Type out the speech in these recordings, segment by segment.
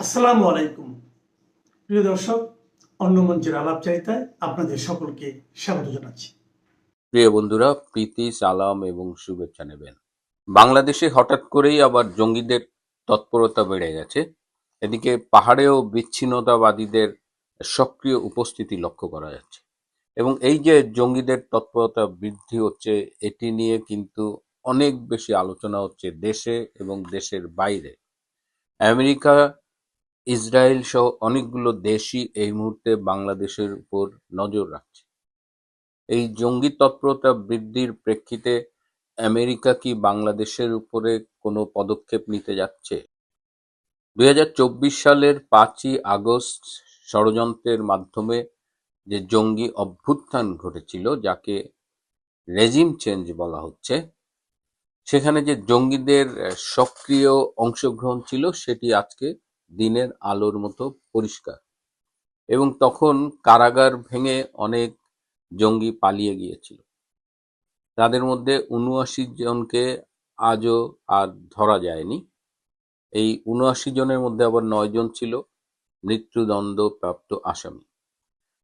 আসসালামু আলাইকুম প্রিয় দর্শক, অন্য মঞ্চের আলাপচারিতায় আপনাদের সকলকে স্বাগত জানাচ্ছি। প্রিয় বন্ধুরা, প্রীতি, সালাম এবং শুভেচ্ছা নেবেন। বাংলাদেশে হঠাৎ করেই আবার জঙ্গিদের তৎপরতা বেড়ে গেছে। এদিকে পাহাড়েও বিচ্ছিন্নতাবাদীদের সক্রিয় উপস্থিতি লক্ষ্য করা যাচ্ছে এবং এই যে জঙ্গিদের তৎপরতা বৃদ্ধি হচ্ছে, এটি নিয়ে কিন্তু অনেক বেশি আলোচনা হচ্ছে দেশে এবং দেশের বাইরে। আমেরিকা, ইসরায়েল সহ অনেকগুলো দেশই এই মুহূর্তে বাংলাদেশের উপর নজর রাখছে। এই জঙ্গি তৎপরতা বৃদ্ধির প্রেক্ষিতে আমেরিকা কি বাংলাদেশের উপরে কোনো পদক্ষেপ নিতে যাচ্ছে? ২০২৪ সালের ৫ই আগস্ট ষড়যন্ত্রের মাধ্যমে যে জঙ্গি অভ্যুত্থান ঘটেছিল, যাকে রেজিম চেঞ্জ বলা হচ্ছে, সেখানে যে জঙ্গিদের সক্রিয় অংশগ্রহণ ছিল সেটি আজকে দিনের আলোর মতো পরিষ্কার। এবং তখন কারাগার ভেঙে অনেক জঙ্গি পালিয়ে গিয়েছিল। তাদের মধ্যে ৭৯ জনকে আজও আর ধরা যায়নি। এই ৭৯ জনের মধ্যে আবার ৯ জন ছিল মৃত্যুদণ্ডপ্রাপ্ত আসামি।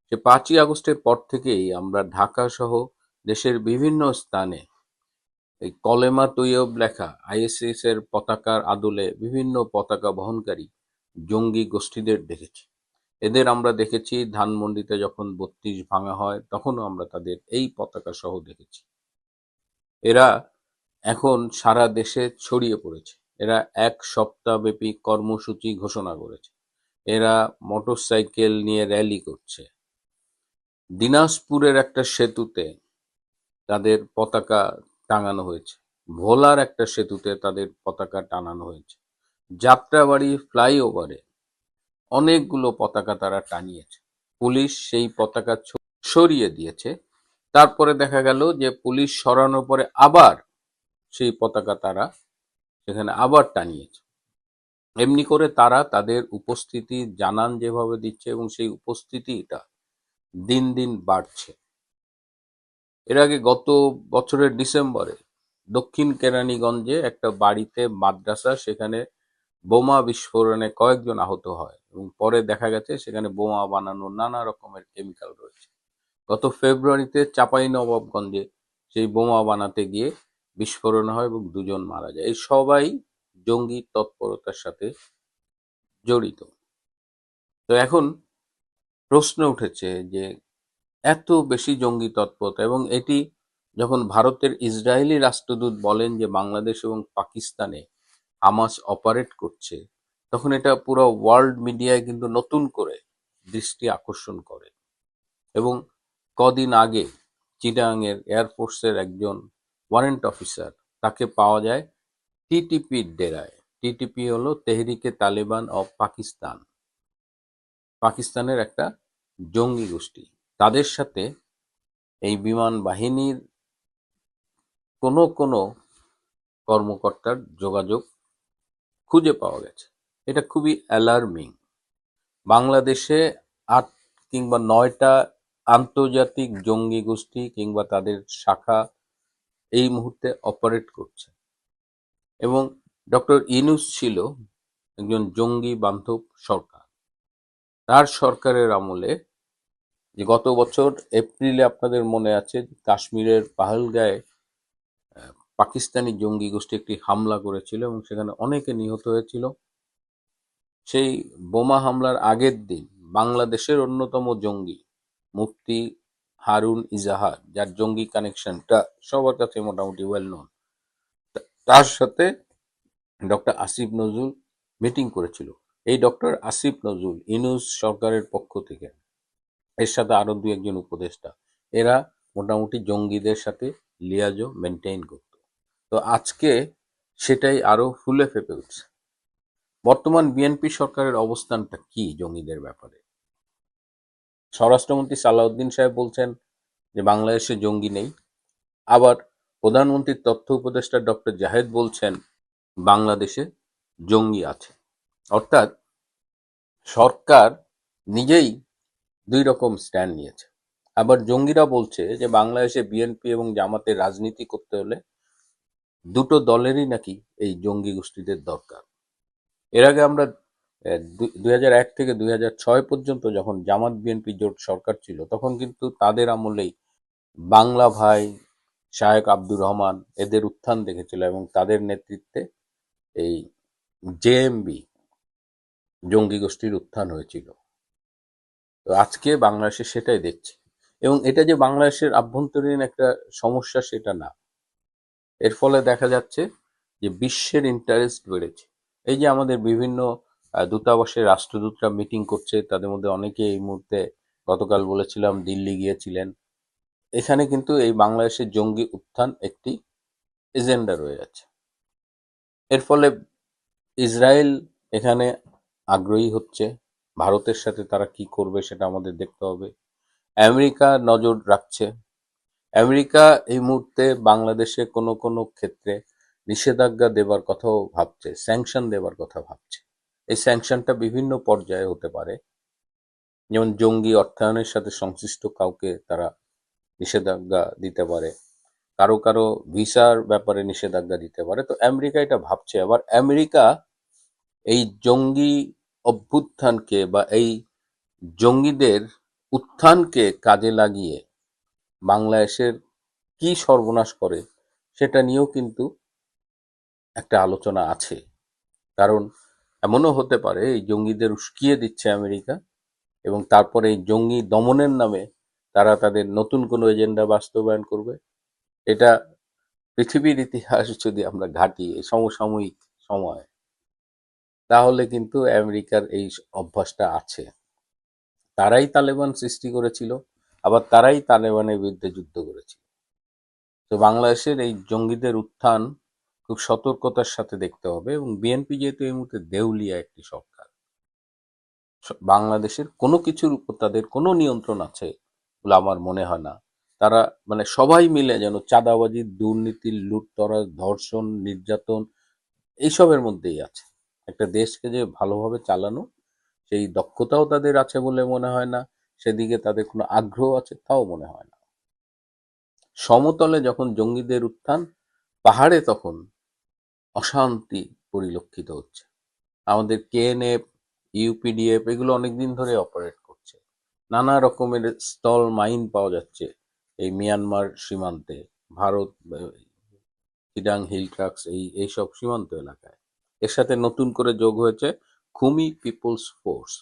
সে ৫ই আগস্টের পর থেকেই আমরা ঢাকা সহ দেশের বিভিন্ন স্থানে এই কলেমা তৈয়ব লেখা আইএসআইএস এর পতাকার আদলে বিভিন্ন পতাকা বহনকারী জঙ্গি গোষ্ঠীদের দেখেছি। এদের আমরা দেখেছি ধানমন্ডিতে যখন ৩২ ভাঙা হয়, তখনও আমরা তাদের এই পতাকা সহ দেখেছি। এরা এখন সারা দেশে ছড়িয়ে পড়েছে। এরা ১ সপ্তাহব্যাপী কর্মসূচি ঘোষণা করেছে। এরা মোটরসাইকেল নিয়ে র্যালি করছে। দিনাজপুরের একটা সেতুতে তাদের পতাকা টাঙানো হয়েছে। ভোলার একটা সেতুতে তাদের পতাকা টানানো হয়েছে। যাত্রাবাড়ি ফ্লাইওভারে অনেকগুলো পতাকা তারা টানিয়েছে। পুলিশ সেই পতাকা সরিয়ে দিয়েছে। তারপরে দেখা গেল যে পুলিশ সরানোর পরে আবার সেই পতাকা তারা সেখানে আবার টানিয়েছে। এমনি করে তারা তাদের উপস্থিতি জানান যেভাবে দিচ্ছে এবং সেই উপস্থিতিটা দিন দিন বাড়ছে। এর আগে গত বছরের ডিসেম্বরে দক্ষিণ কেরানীগঞ্জে একটা বাড়িতে মাদ্রাসা, সেখানে বোমা বিস্ফোরণে কয়েকজন আহত হয় এবং পরে দেখা গেছে সেখানে বোমা বানানোর নানা রকমের কেমিক্যাল রয়েছে। গত ফেব্রুয়ারিতে চাঁপাইনবাবগঞ্জে সেই বোমা বানাতে গিয়ে বিস্ফোরণ হয় এবং ২ জন মারা যায়। এই সবাই জঙ্গি তৎপরতার সাথে জড়িত। তো এখন প্রশ্ন উঠেছে যে এত বেশি জঙ্গি তৎপরতা, এবং এটি যখন ভারতের ইসরায়েলি রাষ্ট্রদূত বলেন যে বাংলাদেশ এবং পাকিস্তানে হামাস অপারেট করছে, তখন এটা পুরো ওয়ার্ল্ড মিডিয়ায় কিন্তু নতুন করে দৃষ্টি আকর্ষণ করে। এবং কদিন আগে চিটাগাংয়ের এয়ারফোর্সের একজন ওয়ারেন্ট অফিসার, তাকে পাওয়া যায় টিটিপির ডেরায়। টিটিপি হলো তেহরিকে তালেবান অফ পাকিস্তান, পাকিস্তানের একটা জঙ্গি গোষ্ঠী। তাদের সাথে এই বিমান বাহিনীর কোনো কোনো কর্মকর্তার যোগাযোগ খুঁজে পাওয়া গেছে। এটা খুবই অ্যালার্মিং। বাংলাদেশে ৮ কিংবা ৯টা আন্তর্জাতিক জঙ্গি গোষ্ঠী কিংবা তাদের শাখা এই মুহূর্তে অপারেট করছে এবং ডক্টর ইউনূস ছিল একজন জঙ্গি বান্ধব সরকার। তার সরকারের আমলে যে গত বছর এপ্রিলে আপনাদের মনে আছে কাশ্মীরের পাহেলগাঁয়ে পাকিস্তানি জঙ্গি গোষ্ঠী একটি হামলা করেছিল এবং সেখানে অনেকে নিহত হয়েছিল। সেই বোমা হামলার আগের দিন বাংলাদেশের অন্যতম জঙ্গি মুফতি হারুন ইজাহার, যার জঙ্গি কানেকশনটা সবার কাছে মোটামুটি ওয়েল নোন, তার সাথে ডক্টর আসিফ নজরুল মিটিং করেছিল। এই ডক্টর আসিফ নজরুল ইউনূস সরকারের পক্ষ থেকে, এর সাথে আরো ২-১ জন উপদেষ্টা, এরা মোটামুটি জঙ্গিদের সাথে লিয়াজো মেনটেইন করত। তো আজকে সেটাই আরো ফুলে ফেঁপে উঠছে। বর্তমান বিএনপি সরকারের অবস্থানটা কি জঙ্গিদের ব্যাপারে? স্বরাষ্ট্রমন্ত্রী সালাউদ্দিন সাহেব বলছেন যে বাংলাদেশে জঙ্গি নেই। আবার প্রধানমন্ত্রীর তথ্য উপদেষ্টা ডক্টর জাহেদ বলছেন বাংলাদেশে জঙ্গি আছে। অর্থাৎ সরকার নিজেই ২ রকম স্ট্যান্ড নিয়েছে। আবার জঙ্গিরা বলছে যে বাংলাদেশে বিএনপি এবং জামাতের রাজনীতি করতে হলে দুটো দলেরই নাকি এই জঙ্গি গোষ্ঠীদের দরকার। এর আগে আমরা 2001 থেকে 2006 পর্যন্ত যখন জামাত বিএনপি জোট সরকার ছিল, তখন কিন্তু তাদের আমলেই বাংলা ভাই, শায়েক আব্দুর রহমান এদের উত্থান দেখেছিল এবং তাদের নেতৃত্বে এই জেএমবি জঙ্গি গোষ্ঠীর উত্থান হয়েছিল। তো আজকে বাংলাদেশে সেটাই দেখছি, এবং এটা যে বাংলাদেশের আভ্যন্তরীণ একটা সমস্যা সেটা না। এর ফলে দেখা যাচ্ছে যে বিশ্বের ইন্টারেস্ট বেড়েছে। এই যে আমাদের বিভিন্ন দূতাবাসের রাষ্ট্রদূতরা মিটিং করছে, তাদের মধ্যে অনেকে এই মুহূর্তে, গতকাল বলেছিলাম দিল্লি গিয়েছিলেন। এখানে কিন্তু এই বাংলাদেশের জঙ্গি উত্থান একটি এজেন্ডা রয়ে যাচ্ছে। এর ফলে ইসরায়েল এখানে আগ্রহী হচ্ছে, ভারতের সাথে তারা কি করবে সেটা আমাদের দেখতে হবে। আমেরিকা নজর রাখছে। আমেরিকা এই মুহূর্তে বাংলাদেশে কোনো কোনো ক্ষেত্রে নিষেধাজ্ঞা দেবার কথাও ভাবছে, স্যাংশন দেবার কথা ভাবছে। এই স্যাংশনটা বিভিন্ন পর্যায়ে হতে পারে, যেমন জঙ্গি অর্থায়নের সাথে সংশ্লিষ্ট কাউকে তারা নিষেধাজ্ঞা দিতে পারে, কারো কারো ভিসার ব্যাপারে নিষেধাজ্ঞা দিতে পারে। তো আমেরিকা এটা ভাবছে। আবার আমেরিকা এই জঙ্গি অভ্যুত্থানকে বা এই জঙ্গিদের উত্থানকে কাজে লাগিয়ে বাংলাদেশের কি সর্বনাশ করে সেটা নিয়েও কিন্তু একটা আলোচনা আছে। কারণ এমনও হতে পারে এই জঙ্গিদের উস্কিয়ে দিচ্ছে আমেরিকা, এবং তারপরে এই জঙ্গি দমনের নামে তারা তাদের নতুন কোনো এজেন্ডা বাস্তবায়ন করবে। এটা পৃথিবীর ইতিহাস যদি আমরা ঘাঁটি এই সমসাময়িক সময়, তাহলে কিন্তু আমেরিকার এই অভ্যাসটা আছে। তারাই তালেবান সৃষ্টি করেছিল, আবার তারাই তালেবানের বিরুদ্ধে যুদ্ধ করেছিল। তো বাংলাদেশের এই জঙ্গিদের উত্থান খুব সতর্কতার সাথে দেখতে হবে। এবং বিএনপি যেহেতু এই মুহূর্তে দেউলিয়া একটি সরকার, বাংলাদেশের কোনো কিছুর উপর তাদের কোনো নিয়ন্ত্রণ আছে বলে আমার মনে হয় না। তারা মানে সবাই মিলে যেন চাঁদাবাজি, দুর্নীতি, লুটতরাজ, ধর্ষণ, নির্যাতন এইসবের মধ্যেই আছে। একটা দেশকে যে ভালোভাবে চালানো সেই দক্ষতাও তাদের আছে বলে মনে হয় না, সেদিকে তাদের কোনো আগ্রহ আছে তাও মনে হয় না। সমতলে যখন জঙ্গিদের উত্থান, পাহাড়ে তখন অশান্তি পরিলক্ষিত হচ্ছে। আমাদের কেএনএফ, ইউপিডিএফ এগুলো অনেকদিন ধরে অপারেট করছে। নানা রকমের স্থল মাইন পাওয়া যাচ্ছে এই মিয়ানমার সীমান্তে, ভারত, চিটাং হিল ট্রাক্স, এইসব সীমান্ত এলাকায়। এর সাথে নতুন করে যোগ হয়েছে খুমি পিপলস ফোর্স,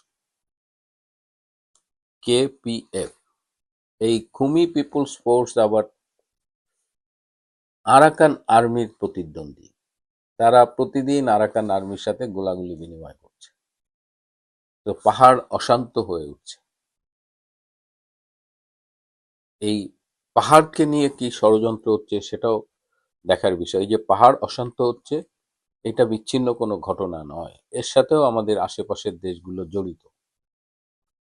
কেপিএফ। এই খুমি পিপলস ফোর্স আবার আরাকান আর্মির প্রতিদ্বন্দ্বী। তারা প্রতিদিন আরাকান আর্মির সাথে গোলাগুলি বিনিময় করছে। তো পাহাড় অশান্ত হয়ে উঠছে। এই পাহাড়কে নিয়ে কি ষড়যন্ত্র হচ্ছে সেটাও দেখার বিষয়। যে পাহাড় অশান্ত হচ্ছে এটা বিচ্ছিন্ন কোনো ঘটনা নয়, এর সাথেও আমাদের আশেপাশের দেশগুলো জড়িত।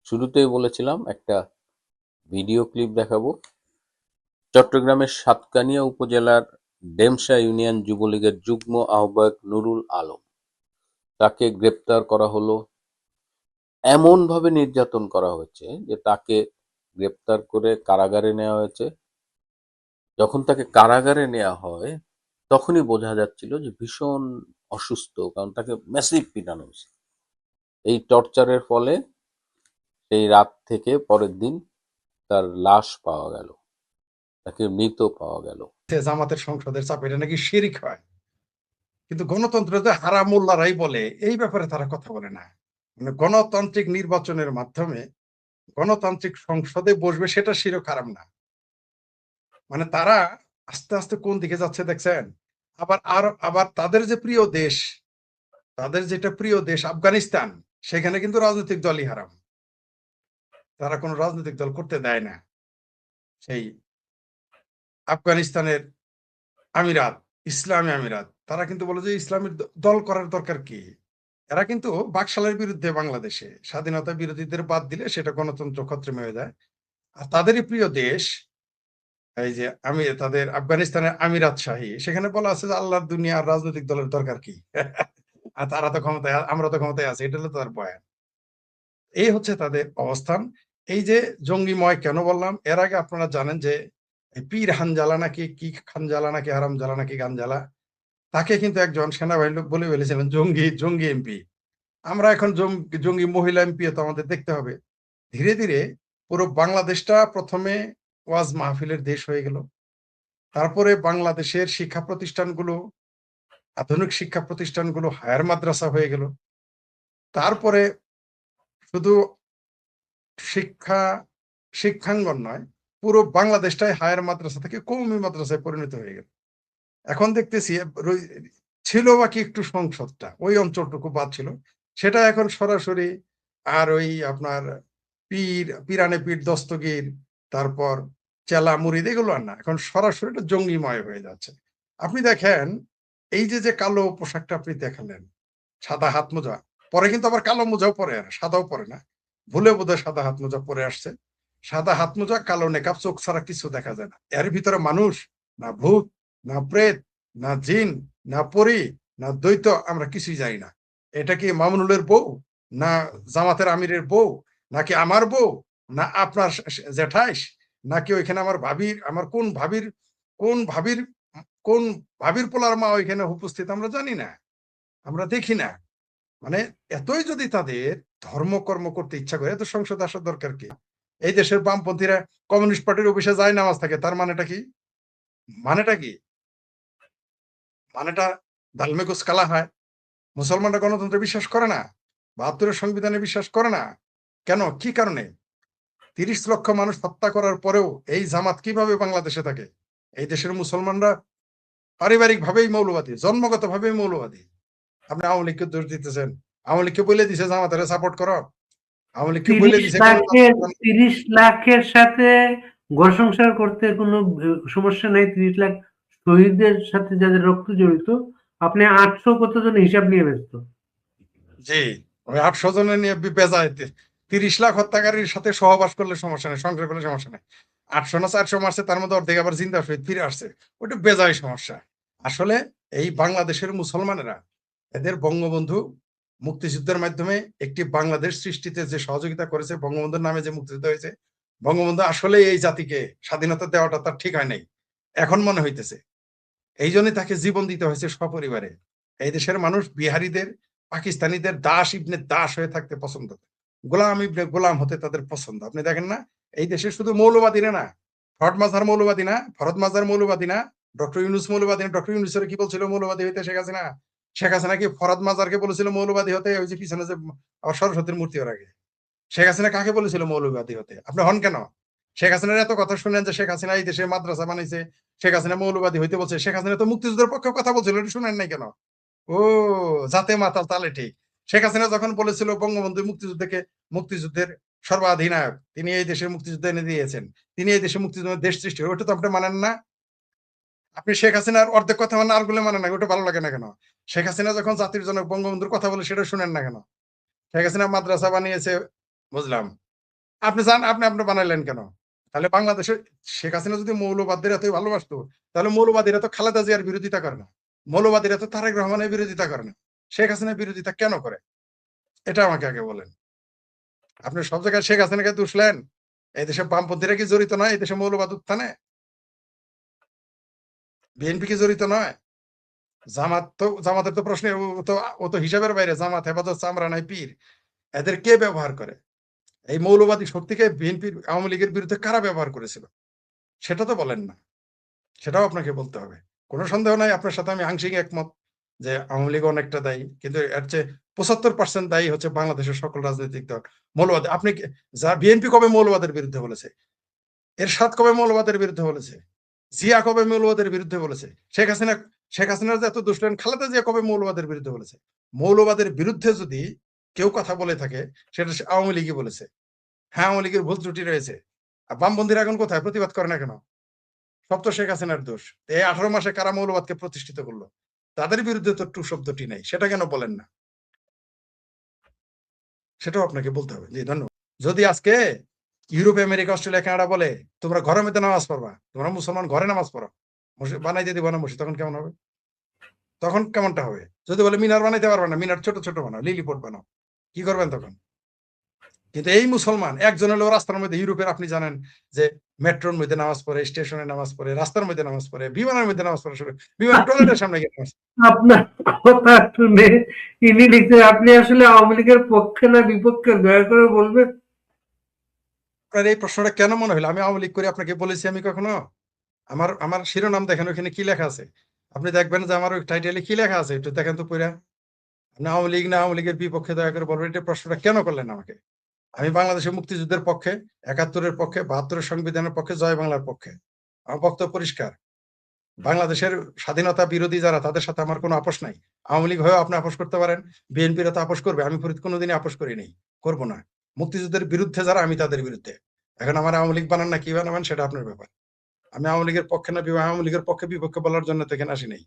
শুরুতেই বলেছিলাম একটা ভিডিও ক্লিপ দেখাবো। চট্টগ্রামের সাতকানিয়া উপজেলার ডেমসা ইউনিয়ন যুবলীগের যুগ্ম আহ্বায়ক নুরুল আলম, তাকে গ্রেপ্তার করা হলো। এমনভাবে নির্যাতন করা হয়েছে যে তাকে গ্রেপ্তার করে কারাগারে নেওয়া হয়েছে। যখন তাকে কারাগারে নেওয়া হয় তখনই বোঝা যাচ্ছিল যে ভীষণ অসুস্থ, কারণ তাকে ম্যাসিভ পিটানো হয়েছে। এই টর্চারের ফলে সেই রাত থেকে পরের দিন তার লাশ পাওয়া গেল, তাকে মৃত পাওয়া গেল। জামাতের সংসদের চাপ এটা নাকি শিরিক হয়, কিন্তু গণতন্ত্র যে হারাম মোল্লারাই বলে, এই ব্যাপারে তারা কথা বলে না। মানে গণতান্ত্রিক নির্বাচনের মাধ্যমে গণতান্ত্রিক সংসদে বসবে, সেটা শিরক হারাম না। মানে তারা আস্তে আস্তে কোন দিকে যাচ্ছে দেখছেন। আবার তাদের যে প্রিয় দেশ, তাদের যেটা প্রিয় দেশ আফগানিস্তান, সেখানে কিন্তু রাজনৈতিক দলই হারাম। তারা কোনো রাজনৈতিক দল করতে দেয় না। সেই আফগানিস্তানের আমিরাত, ইসলামী আমিরাত, তারা কিন্তু বলে যে ইসলামের দল করার দরকার কি। এরা কিন্তু বাকশালের বিরুদ্ধে বাংলাদেশে, স্বাধীনতা বিরোধীদের বাদ দিলে সেটা গণতন্ত্র খত্রিম হয়ে যায়। আর তাদেরই প্রিয় দেশ এই যে তাদের আফগানিস্তানের আমিরাত শাহী, সেখানে বলা আছে যে আল্লাহর দুনিয়া আর রাজনৈতিক দলের দরকার কি। আর তারা তো ক্ষমতায়, আমরা তো ক্ষমতায় আছি, এটা হলো তার বয়ান। এই হচ্ছে তাদের অবস্থান। এই যে জঙ্গিময় কেন বললাম, এর আগে আপনারা জানেন যে পীর হানজালা নাকি কি খানজালা নাকি হারাম জ্বালা নাকি গান জ্বালা, তাকে কিন্তু একজন সেনাবাহিনীর লোক বলে ফেলেছিলেন জঙ্গি এমপি। আমরা এখন জঙ্গি মহিলা এমপিও তো আমাদের দেখতে হবে। ধীরে ধীরে পুরো বাংলাদেশটা প্রথমে ওয়াজ মাহফিলের দেশ হয়ে গেল। তারপরে বাংলাদেশের শিক্ষা প্রতিষ্ঠানগুলো, আধুনিক শিক্ষা প্রতিষ্ঠানগুলো হায়ার মাদ্রাসা হয়ে গেল। তারপরে শুধু শিক্ষা শিক্ষাঙ্গন নয়, পুরো বাংলাদেশটাই হায়ার মাদ্রাসা থেকে কওমি মাদ্রাসায় পরিণত হয়ে গেল। এখন দেখতেছি ছিল বাকি একটু সংসদটা, ওই অঞ্চলটুকু বাদ ছিল, সেটা এখন সরাসরি আর ওই আপনার পিরানে পীর দস্তগীর, তারপর চেলা মুরিদ এগুলো আর না, এখন সরাসরি এটা জঙ্গিময় হয়ে যাচ্ছে। আপনি দেখেন এই যে কালো পোশাকটা আপনি দেখালেন, সাদা হাত মোজা পরে, কিন্তু আবার কালো মোজাও পরে, আর সাদাও পরে না, ভুলে বোধহয় সাদা হাত মোজা পরে আসছে। সাদা হাত মোজা, কালো নেকাব, চোখ ছাড়া কিছু দেখা যায় না। এর ভিতরে মানুষ না ভূত, না প্রেত, না জিন, না পরী, না দ্বৈত, আমরা কিছুই জানি না। এটা কি মামুনুলের বউ, না জামাতের আমিরের বউ, নাকি আমার বউ, না আপনার জেঠাইশ, নাকি ওইখানে আমার ভাবির, আমার কোন ভাবির কোন ভাবির কোন ভাবির পোলার মা ওইখানে উপস্থিত, আমরা জানি না, আমরা দেখি না। মানে এতই যদি তাদের ধর্মকর্ম করতে ইচ্ছা করে, এত সংসদ আসার দরকার কি? এই দেশের বামপন্থীরা কমিউনিস্ট পার্টির অফিসে যায় নামাজ থাকে, তার মানেটা কি? মানেটা কি? মানেটা দালমে কুছ কালা হয়। মুসলমানরা গণতন্ত্রে বিশ্বাস করে না, ৭২-এর সংবিধানে বিশ্বাস করে না। কেন? কি কারণে? ৩০ লক্ষ মানুষ হত্যা করার পরেও এই জামাত কিভাবে বাংলাদেশে থাকে? এই দেশের মুসলমানরা পারিবারিক ভাবেই মৌলবাদী, জন্মগত ভাবেই মৌলবাদী। আপনি আওয়ামী লীগকে দোষ দিতেছেন, আওয়ামী লীগকে বলে দিছে জামাতের সাপোর্ট করো, আওয়ামী লীগকে বলে দিছে ৩০ লাখের সাথে ঘর সংসার করতে কোনো সমস্যা নাই। ৩০ লাখ শহীদদের সাথে যাদের রক্ত জড়িত, আপনি ৮০০ কতজন হিসাব নিয়ে ব্যস্ত। জি, ওই ৮০০ জনের নিয়ে বেজায় ৩০ লাখ হত্যাকারীর সাথে সহবাস করলে সমস্যা নেই, সংসার করলে সমস্যা নেই। ৮০০ না ৪০০ মারছে, তার মধ্যে অর্ধেক আবার জিন্দা শহীদ ফিরে আসছে, ওটা বেজায় সমস্যা। আসলে এই বাংলাদেশের মুসলমানেরা এদের বঙ্গবন্ধু মুক্তিযুদ্ধের মাধ্যমে একটি বাংলাদেশ সৃষ্টিতে যে সহযোগিতা করেছে, বঙ্গবন্ধুর নামে যে মুক্তিযুদ্ধ হয়েছে, বঙ্গবন্ধু আসলে এই জাতিকে স্বাধীনতা দেওয়াটা তার ঠিক হয় নাই, এখন মনে হইতেছে। এই জন্যই তাকে জীবন দিতে হয়েছে সপরিবারে। এই দেশের মানুষ বিহারীদের, পাকিস্তানিদের দাস ইবনে দাস হয়ে থাকতে পছন্দ করে, গোলাম ইবনে গোলাম হতে তাদের পছন্দ। আপনি দেখেন না, এই দেশে শুধু মৌলবাদীরা না, ফরদ মাজার মৌলবাদী না, ফরদ মাজার মৌলবাদী না, ডক্টর ইউনুস মৌলবাদী না। ডক্টর ইউনুসের কি বলছিল মৌলবাদী হইতে শেখ হাসিনা? শেখ হাসিনা কি ফরদ মাজারকে বলেছিল মৌলবাদী হতে? ওই যে পিছনে যে সরস্বতীর মূর্তি ওর আগে, শেখ হাসিনা কাকে বলেছিল মৌলবাদী হতে? আপনি হন কেন? শেখ হাসিনার এত কথা শুনেন যে শেখ হাসিনা এই দেশে মাদ্রাসা বানাইছে, শেখ হাসিনা মৌলবাদী হইতে বলছে, শেখ হাসিনা তো মুক্তিযুদ্ধের পক্ষে কথা বলছিল, এটা শুনেন নাই কেন? ও, যাতে মাতাল তালে ঠিক। শেখ হাসিনা যখন বলেছিল বঙ্গবন্ধু মুক্তিযুদ্ধের সর্বাধিনায়ক, তিনি এই দেশের মুক্তিযুদ্ধ এনে দিয়েছেন, তিনি এই দেশে মুক্তিযুদ্ধের দেশ সৃষ্টি, ওটা তো আপনি মানেন না। আপনি শেখ হাসিনার অর্ধেক কথা মানে আরগুলো মানেন না, ওটা ভালো লাগে না কেন? শেখ হাসিনা যখন জাতির জনক বঙ্গবন্ধুর কথা বলে, সেটা শুনেন না কেন? শেখ হাসিনা মাদ্রাসা বানিয়েছে, বুঝলাম, আপনি জান, আপনি বানাইলেন কেন? তাহলে বাংলাদেশে শেখ হাসিনা যদি মৌলবাদীরা এতই ভালোবাসতো, তাহলে মৌলবাদীরা তো খালেদা জিয়ার বিরোধিতা করে না, মৌলবাদীরা তো তারেক রহমানের বিরোধিতা করে না, শেখ হাসিনার বিরোধিতা কেন করে? এটা আমাকে আগে বলেন। আপনি সব জায়গায় শেখ হাসিনাকে দুষলেন, এই দেশে বামপন্থীরা কি জড়িত নয় এই দেশে মৌলবাদ উত্থানে? বিএনপি কি জড়িত নয়? জামাতের তো প্রশ্নে ও তো হিসাবের বাইরে। জামাত হেফাজত, চামড়া নাই পীর, এদের কে ব্যবহার করে? এই মৌলবাদী শক্তিকে বিএনপির, আওয়ামী লীগের বিরুদ্ধে কারা ব্যবহার করেছিল? সেটা তো বলেন না, সেটাও আপনাকে বলতে হবে। কোনো সন্দেহ নাই, আপনার সাথে আমি আংশিক একমত যে আওয়ামী লীগ অনেকটা দায়ী, কিন্তু এর চেয়ে ৭৫% দায়ী হচ্ছে বাংলাদেশের সকল রাজনৈতিক দল মৌলবাদ। আপনি যা বিএনপি কবে মৌলবাদের বিরুদ্ধে বলেছে? এরশাদ কবে মৌলবাদের বিরুদ্ধে বলেছে? জিয়া কবে মৌলবাদের বিরুদ্ধে বলেছে? শেখ হাসিনার যে এত দুষ্টেন, খালেদা জিয়া কবে মৌলবাদের বিরুদ্ধে বলেছে? মৌলবাদের বিরুদ্ধে যদি কেউ কথা বলে থাকে, সেটা আওয়ামী লীগই বলেছে। হ্যাঁ, আওয়ামী লীগের ভুল ত্রুটি রয়েছে। আর বামপন্থীরা এখন কোথায়? প্রতিবাদ করে না কেন? সব তো শেখ হাসিনার দোষ। এই 18 মাসে কারা মৌলবাদকে প্রতিষ্ঠিত করলো? তাদের বিরুদ্ধে তো টু শব্দটি নাই, সেটা কেন বলেন না? সেটাও আপনাকে বলতে হবে। জি, ধন্যবাদ। যদি আজকে ইউরোপ, আমেরিকা, অস্ট্রেলিয়া, কানাডা বলে তোমরা ঘরের মধ্যে নামাজ পড়বা, তোমরা মুসলমান ঘরে নামাজ পড়ো, বানাইতে দিব না মসজিদ, তখন কেমন হবে? তখন কেমনটা হবে? যদি বলে মিনার বানাইতে পারবে না, মিনার ছোট ছোট বানাও, লিলি পোর্ট বানাও, কি করবেন তখন? কিন্তু এই মুসলমান একজন হলেও রাস্তার মধ্যে, ইউরোপের আপনি জানেন যে মেট্রোর মধ্যে নামাজ পড়ে, স্টেশনে নামাজ পড়ে, রাস্তার মধ্যে নামাজ পড়ে, বিমানের মধ্যে নামাজ পড়ে, বিমানের টয়লেটের সামনে গিয়ে নামাজ পড়ে। আপনার কথা শুনে ইনি লিখছে আপনি আসলে আওয়ামী লীগের পক্ষে না বিপক্ষে, দয়া করে বলবেন। আপনার এই প্রশ্নটা কেন মনে হলো? আমি আওয়ামী লীগ করি আপনাকে বলেছি আমি কখনো? আমার আমার শিরোনাম দেখেন, ওখানে কি লেখা আছে? আপনি দেখবেন যে আমার ওই টাইটেলে কি লেখা আছে, একটু দেখেন তো পইরা। আপনি আওয়ামী লীগ না আওয়ামী লীগের বিপক্ষে দয়া করে বলবেন। এটা প্রশ্নটা কেন করলেন আমাকে? আমি বাংলাদেশের মুক্তিযুদ্ধের পক্ষে, ৭১-এর পক্ষে, ৭২-এর সংবিধানের পক্ষে, জয় বাংলার পক্ষে। আমার বক্তব্য পরিষ্কার। বাংলাদেশের স্বাধীনতা বিরোধী যারা, তাদের সাথে আমার কোনো আপোস নাই। আওয়ামী লীগ হয়েও আপনি আপোস করতে পারেন, বিএনপিরা তো আপোস করবে। আমি ফরিদ কোনোদিনই আপোস করি নাই, করব না। মুক্তিযুদ্ধের বিরুদ্ধে যারা, আমি তাদের বিরুদ্ধে। এখন আমার আওয়ামী লীগ বানান না কি বানাবেন সেটা আপনার ব্যাপার। আমি আওয়ামী লীগের পক্ষে না আওয়ামী লীগের পক্ষে বিপক্ষে বলার জন্য তো এখানে আসি নাই।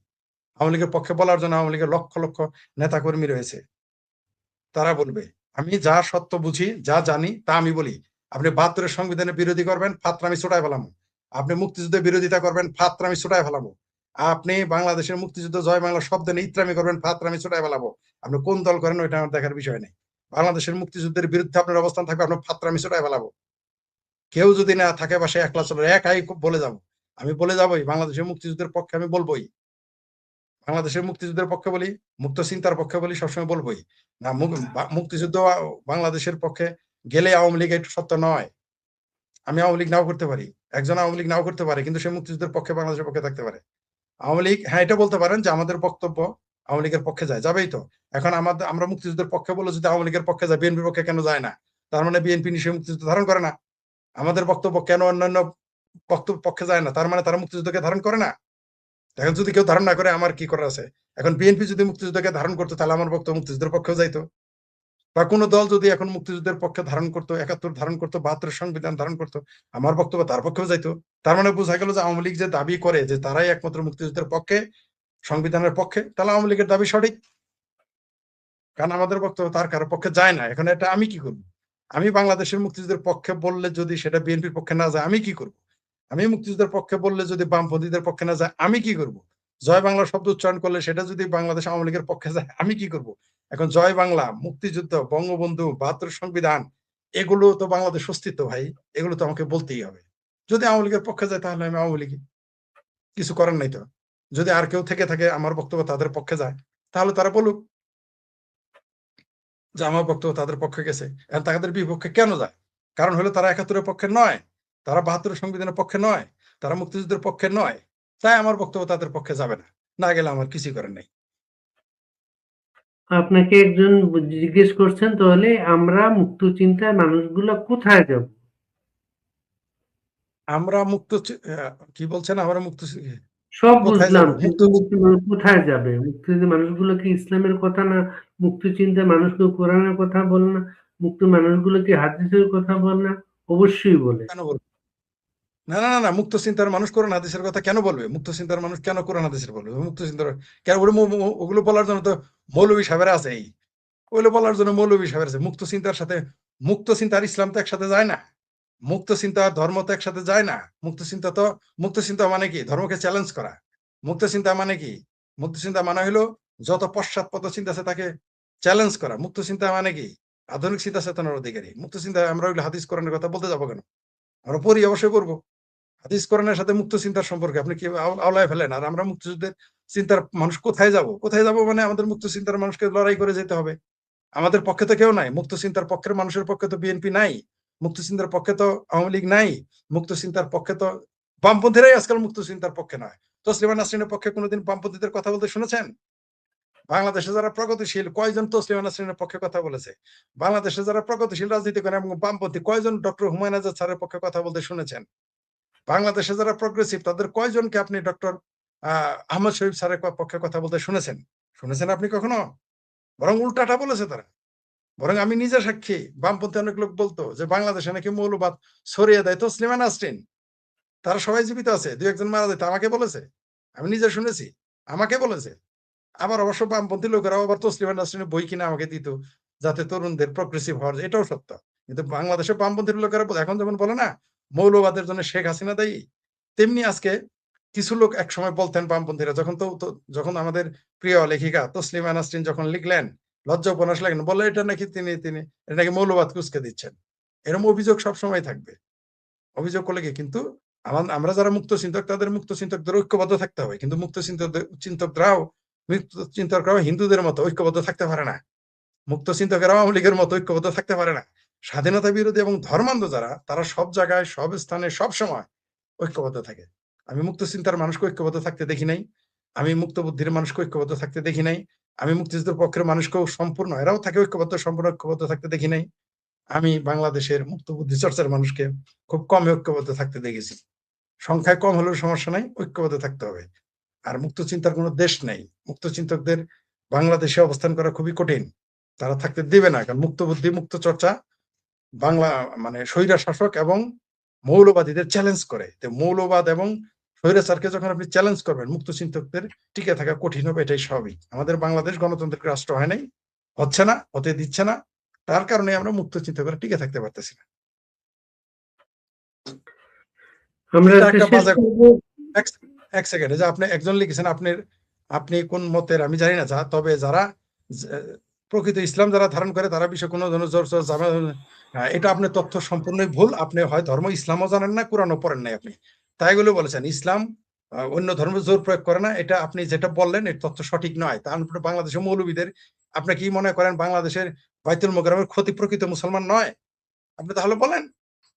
আওয়ামী লীগের পক্ষে বলার জন্য আওয়ামী লীগের লক্ষ লক্ষ নেতাকর্মী রয়েছে, তারা বলবে। আমি যা সত্য বুঝি, যা জানি তা আমি বলি। আপনি ৭২-এর সংবিধানের বিরোধী করবেন, ফাত্রা আমি ছুটায় ফেলামো। আপনি মুক্তিযুদ্ধের বিরোধিতা করবেন, ফাত্রা আমি ছুটায় ফেলাবো। আপনি বাংলাদেশের মুক্তিযুদ্ধ জয় বাংলা শব্দ নিয়ে ইত্রামি করবেন, ফাত্রা আমি ছুটায় ফেলাবো। আপনি কোন দল করেন ওইটা আমার দেখার বিষয় নেই। বাংলাদেশের মুক্তিযুদ্ধের বিরুদ্ধে আপনার অবস্থান থাকবে, আপনার ফাত্রা আমি ছুটায় ফেলাবো। কেউ যদি না থাকে বাসায় একলা চলে, একাই বলে যাবো। আমি বলে যাবোই, বাংলাদেশের মুক্তিযুদ্ধের পক্ষে আমি বলবোই। বাংলাদেশের মুক্তিযুদ্ধের পক্ষে বলি, মুক্ত চিন্তার পক্ষে বলি, সবসময় বলবোই। না মুক্তিযুদ্ধ বাংলাদেশের পক্ষে গেলে আওয়ামী লীগ একটু সত্য নয়। আমি আওয়ামী লীগ নাও করতে পারি, একজন আওয়ামী লীগ নাও করতে পারে, কিন্তু সে মুক্তিযুদ্ধের পক্ষে, বাংলাদেশের পক্ষে থাকতে পারে। আওয়ামী লীগ, হ্যাঁ এটা বলতে পারেন যে আমাদের বক্তব্য আওয়ামী লীগের পক্ষে যায়, যাবেই তো। এখন আমরা মুক্তিযুদ্ধের পক্ষে বলে যদি আওয়ামী লীগের পক্ষে যায়, বিএনপির পক্ষে কেন যায় না? তার মানে বিএনপি নিশ্চয়ই মুক্তিযুদ্ধ ধারণ করে না। আমাদের বক্তব্য কেন অন্যান্য বক্তব্য পক্ষে যায় না? তার মানে তারা মুক্তিযুদ্ধকে ধারণ করে না। এখন যদি কেউ ধারণ না করে, আমার কি করার আছে? এখন বিএনপি যদি মুক্তিযুদ্ধকে ধারণ করতো, তাহলে আমার বক্তব্য মুক্তিযুদ্ধের পক্ষেও যাইতো। বা কোনো দল যদি এখন মুক্তিযুদ্ধের পক্ষে ধারণ করতো, ৭১ ধারণ করতো, ৭২ সংবিধান ধারণ করতো, আমার বক্তব্য তার পক্ষেও যাইতো। তার মানে বোঝা গেল যে আওয়ামী লীগ যে দাবি করে যে তারাই একমাত্র মুক্তিযুদ্ধের পক্ষে, সংবিধানের পক্ষে, তাহলে আওয়ামী লীগের দাবি সঠিক। কারণ আমাদের বক্তব্য তার কারো পক্ষে যায় না। এখন এটা আমি কি করবো? আমি বাংলাদেশের মুক্তিযুদ্ধের পক্ষে বললে যদি সেটা বিএনপির পক্ষে না যায়, আমি কি করব? আমি মুক্তিযুদ্ধের পক্ষে বললে যদি বামপন্থীদের পক্ষে না যায়, আমি কি করব? জয় বাংলা শব্দ উচ্চারণ করলে সেটা যদি বাংলাদেশ আওয়ামী লীগের পক্ষে যায়, আমি কি করব? এখন জয় বাংলা, মুক্তিযুদ্ধ, বঙ্গবন্ধু, ৭২ সংবিধান, এগুলো তো বাংলাদেশ অস্তিত্ব ভাই, এগুলো তো আমাকে বলতেই হবে। যদি আওয়ামী লীগের পক্ষে যায়, তাহলে আমি আওয়ামী লীগ, কিছু করার নাই তো। যদি আর কেউ থেকে থাকে আমার বক্তব্য তাদের পক্ষে যায়, তাহলে তারা বলুক যে আমার বক্তব্য তাদের পক্ষে গেছে। এখন তাদের বিপক্ষে কেন যায়? কারণ হলো তারা ৭১-এর পক্ষে নয়, তারা ৭২ সংবিধানের পক্ষে নয়, তারা মুক্তিযুদ্ধের পক্ষে নয়। তাই আমার বক্তব্য তাদের পক্ষে যাবে না। না গেলে আমার কিছুই করার নেই। আপনাকে একজন জিজ্ঞেস করছেন, তাহলে আমরা মুক্ত চিন্তার মানুষগুলো কোথায় যাব? আমরা কি বলছেন? আমরা সব কোথায় বুঝলাম, যাব? কিন্তু মুক্ত মানুষ কোথায় যাবে? মুক্তিযুদ্ধের মানুষগুলো কি ইসলামের কথা না? মুক্ত চিন্তার মানুষগুলো কোরআনের কথা বলে না? মুক্ত মানুষগুলো কি হাদিসের কথা বলে না? অবশ্যই বলে। কেন বলবে? না, না, না, না, মুক্ত চিন্তার মানুষ কোরআন হাদিসের কথা কেন বলবে? মুক্ত চিন্তার মানুষ কেন কোরআন হাদিসের বলবে? মুক্ত চিন্তার কেন? ওগুলো বলার জন্য তো মৌলভী সাহেবেরা আছে। ওগুলো বলার জন্য মৌলভী সাহেব আছে। মুক্ত চিন্তার সাথে, মুক্ত চিন্তা আর ইসলাম তো একসাথে যায় না। মুক্ত চিন্তা আর ধর্ম তো একসাথে যায় না। মুক্ত চিন্তা মানে কি? ধর্মকে চ্যালেঞ্জ করা। মুক্ত চিন্তা মানে কি? মুক্ত চিন্তা মানে হলো যত পশ্চাৎপদ চিন্তা আছে তাকে চ্যালেঞ্জ করা। মুক্ত চিন্তা মানে কি? আধুনিক চিন্তা চেতনার অধিকারী। মুক্ত চিন্তা আমরা ওইগুলো হাদিস কোরআনের কথা বলতে যাবো কেন? আমরা পড়ি, অবশ্যই পড়বো। হাদিস কোরআনের সাথে মুক্ত চিন্তার সম্পর্কে আপনি কি আওলায় ফেলেন? আর আমরা মুক্তিযুদ্ধের চিন্তার মানুষ কোথায় যাব? কোথায় যাব মানে আমাদের মুক্ত চিন্তার মানুষকে লড়াই করে যেতে হবে। আমাদের পক্ষে তো কেউ নাই। মুক্ত চিন্তার পক্ষের মানুষের পক্ষে তো বিএনপি নাই, মুক্ত চিন্তার পক্ষে তো আওয়ামী লীগ নাই, মুক্ত চিন্তার পক্ষে তো বামপন্থীরাই আজকাল মুক্ত চিন্তার পক্ষে নয়। তসলিমা নাসরিনের পক্ষে কোনোদিন বামপন্থীদের কথা বলতে শুনেছেন? বাংলাদেশে যারা প্রগতিশীল কয়জন তসলিমা নাসরিনের পক্ষে কথা বলেছে? বাংলাদেশে যারা প্রগতিশীল রাজনীতি করে এবং বামপন্থী কয়জন ডক্টর হুমায়ুন আজাদ স্যারের পক্ষে কথা বলতে শুনেছেন? বাংলাদেশে যারা প্রগ্রেসিভ তাদের কয়জনকে আপনি ডক্টর আহমদ শরীফ স্যারের পক্ষে কথা বলতে শুনেছেন? শুনেছেন আপনি কখনো? বরং উল্টাটা বলেছে তারা। বরং আমি নিজে সাক্ষী, বামপন্থী অনেক লোক বলতো যে বাংলাদেশে নাকি মৌলবাদ ছড়িয়ে দেয় তসলিমা নাসরিন। তারা সবাই জীবিত আছে, দুই একজন মারা যেত, আমাকে বলেছে, আমি নিজে শুনেছি, আমাকে বলেছে। আবার অবশ্য বামপন্থী লোকেরাও আবার তসলিমা নাসরিনের বই কিনে আমাকে দিত, যাতে তরুণদের প্রগ্রেসিভ হওয়ার, এটাও সত্য। কিন্তু বাংলাদেশে বামপন্থী লোকেরা এখন যেমন বলে না মৌলবাদের জন্য শেখ হাসিনা দায়ী, তেমনি আজকে কিছু লোক একসময় বলতেন বামপন্থীরা, যখন আমাদের প্রিয় লেখিকা তসলিমা নাসরিন যখন লিখলেন লজ্জা উপন্যাস লেখেন, বলে এটা নাকি তিনি এটা নাকি মৌলবাদ কুচকে দিচ্ছেন। এরকম অভিযোগ সবসময় থাকবে। অভিযোগ করলে কি, কিন্তু আমরা যারা মুক্ত চিন্তক, তাদের মুক্ত চিন্তকদের ঐক্যবদ্ধ থাকতে হবে, কিন্তু মুক্ত চিন্তকরাও হিন্দুদের মতো ঐক্যবদ্ধ থাকতে পারে না। মুক্ত চিন্তকেরাও আওয়ামী লীগের মতো ঐক্যবদ্ধ থাকতে পারে না। স্বাধীনতা বিরোধী এবং ধর্মান্ধ যারা, তারা সব জায়গায়, সব স্থানে, সব সময় ঐক্যবদ্ধ থাকে। আমি মুক্ত চিন্তার মানুষকে ঐক্যবদ্ধ থাকতে দেখি নাই, আমি মুক্ত বুদ্ধির মানুষকে ঐক্যবদ্ধ থাকতে দেখি নাই, আমি মুক্তিযুদ্ধের পক্ষের মানুষকেও সম্পূর্ণ, এরাও থাকে ঐক্যবদ্ধ, সম্পূর্ণ ঐক্যবদ্ধ থাকতে দেখি নাই। আমি বাংলাদেশের মুক্ত বুদ্ধি চর্চার মানুষকে খুব কম ঐক্যবদ্ধ থাকতে দেখেছি। সংখ্যায় কম হলেও সমস্যা নাই, ঐক্যবদ্ধ থাকতে হবে। আর মুক্ত চিন্তার কোনো দেশ নেই। মুক্ত চিন্তকদের বাংলাদেশে অবস্থান করা খুবই কঠিন, তারা থাকতে দিবে না। কারণ মুক্ত বুদ্ধি, মুক্ত চর্চা বাংলা মানে স্বৈরা শাসক এবং মৌলবাদীদের চ্যালেঞ্জ করে। মৌলবাদ এবং স্বৈরাচারকে যখন আপনি চ্যালেঞ্জ করবেন, মুক্ত চিন্তকদের টিকে থাকা কঠিন হবে, এটাই স্বাভাবিক। আমাদের বাংলাদেশ গণতান্ত্রিক রাষ্ট্র হয় নাই, হচ্ছে না, হতে দিচ্ছে না, তার কারণে আমরা মুক্ত চিন্তকরা টিকে থাকতে পারতেছি না। আমরা এটা একটা শেষ বাজে। করব। এক সেকেন্ড, যে আপনি একজন লিখেছেন, আপনি কোন মতের আমি জানি না, তবে যারা প্রকৃত ইসলাম যারা ধারণ করে, তারা বিষয়ে কোনো ধরনের জোর এটা আপনার তথ্য সম্পূর্ণই ভুল। আপনি হয় ধর্ম ইসলামও জানেন না, কোরআনও পড়েন নাই আপনি, তাই বলে বলেছেন ইসলাম অন্য ধর্মের জোর প্রয়োগ করে না। এটা আপনি যেটা বললেন এর তথ্য সঠিক নয়। তারপরে বাংলাদেশের মৌলবীদের, আপনি কি মনে করেন বাংলাদেশের বাইতুল মোকাররমের ক্ষতি প্রকৃত মুসলমান নয়? আপনি তাহলে বলেন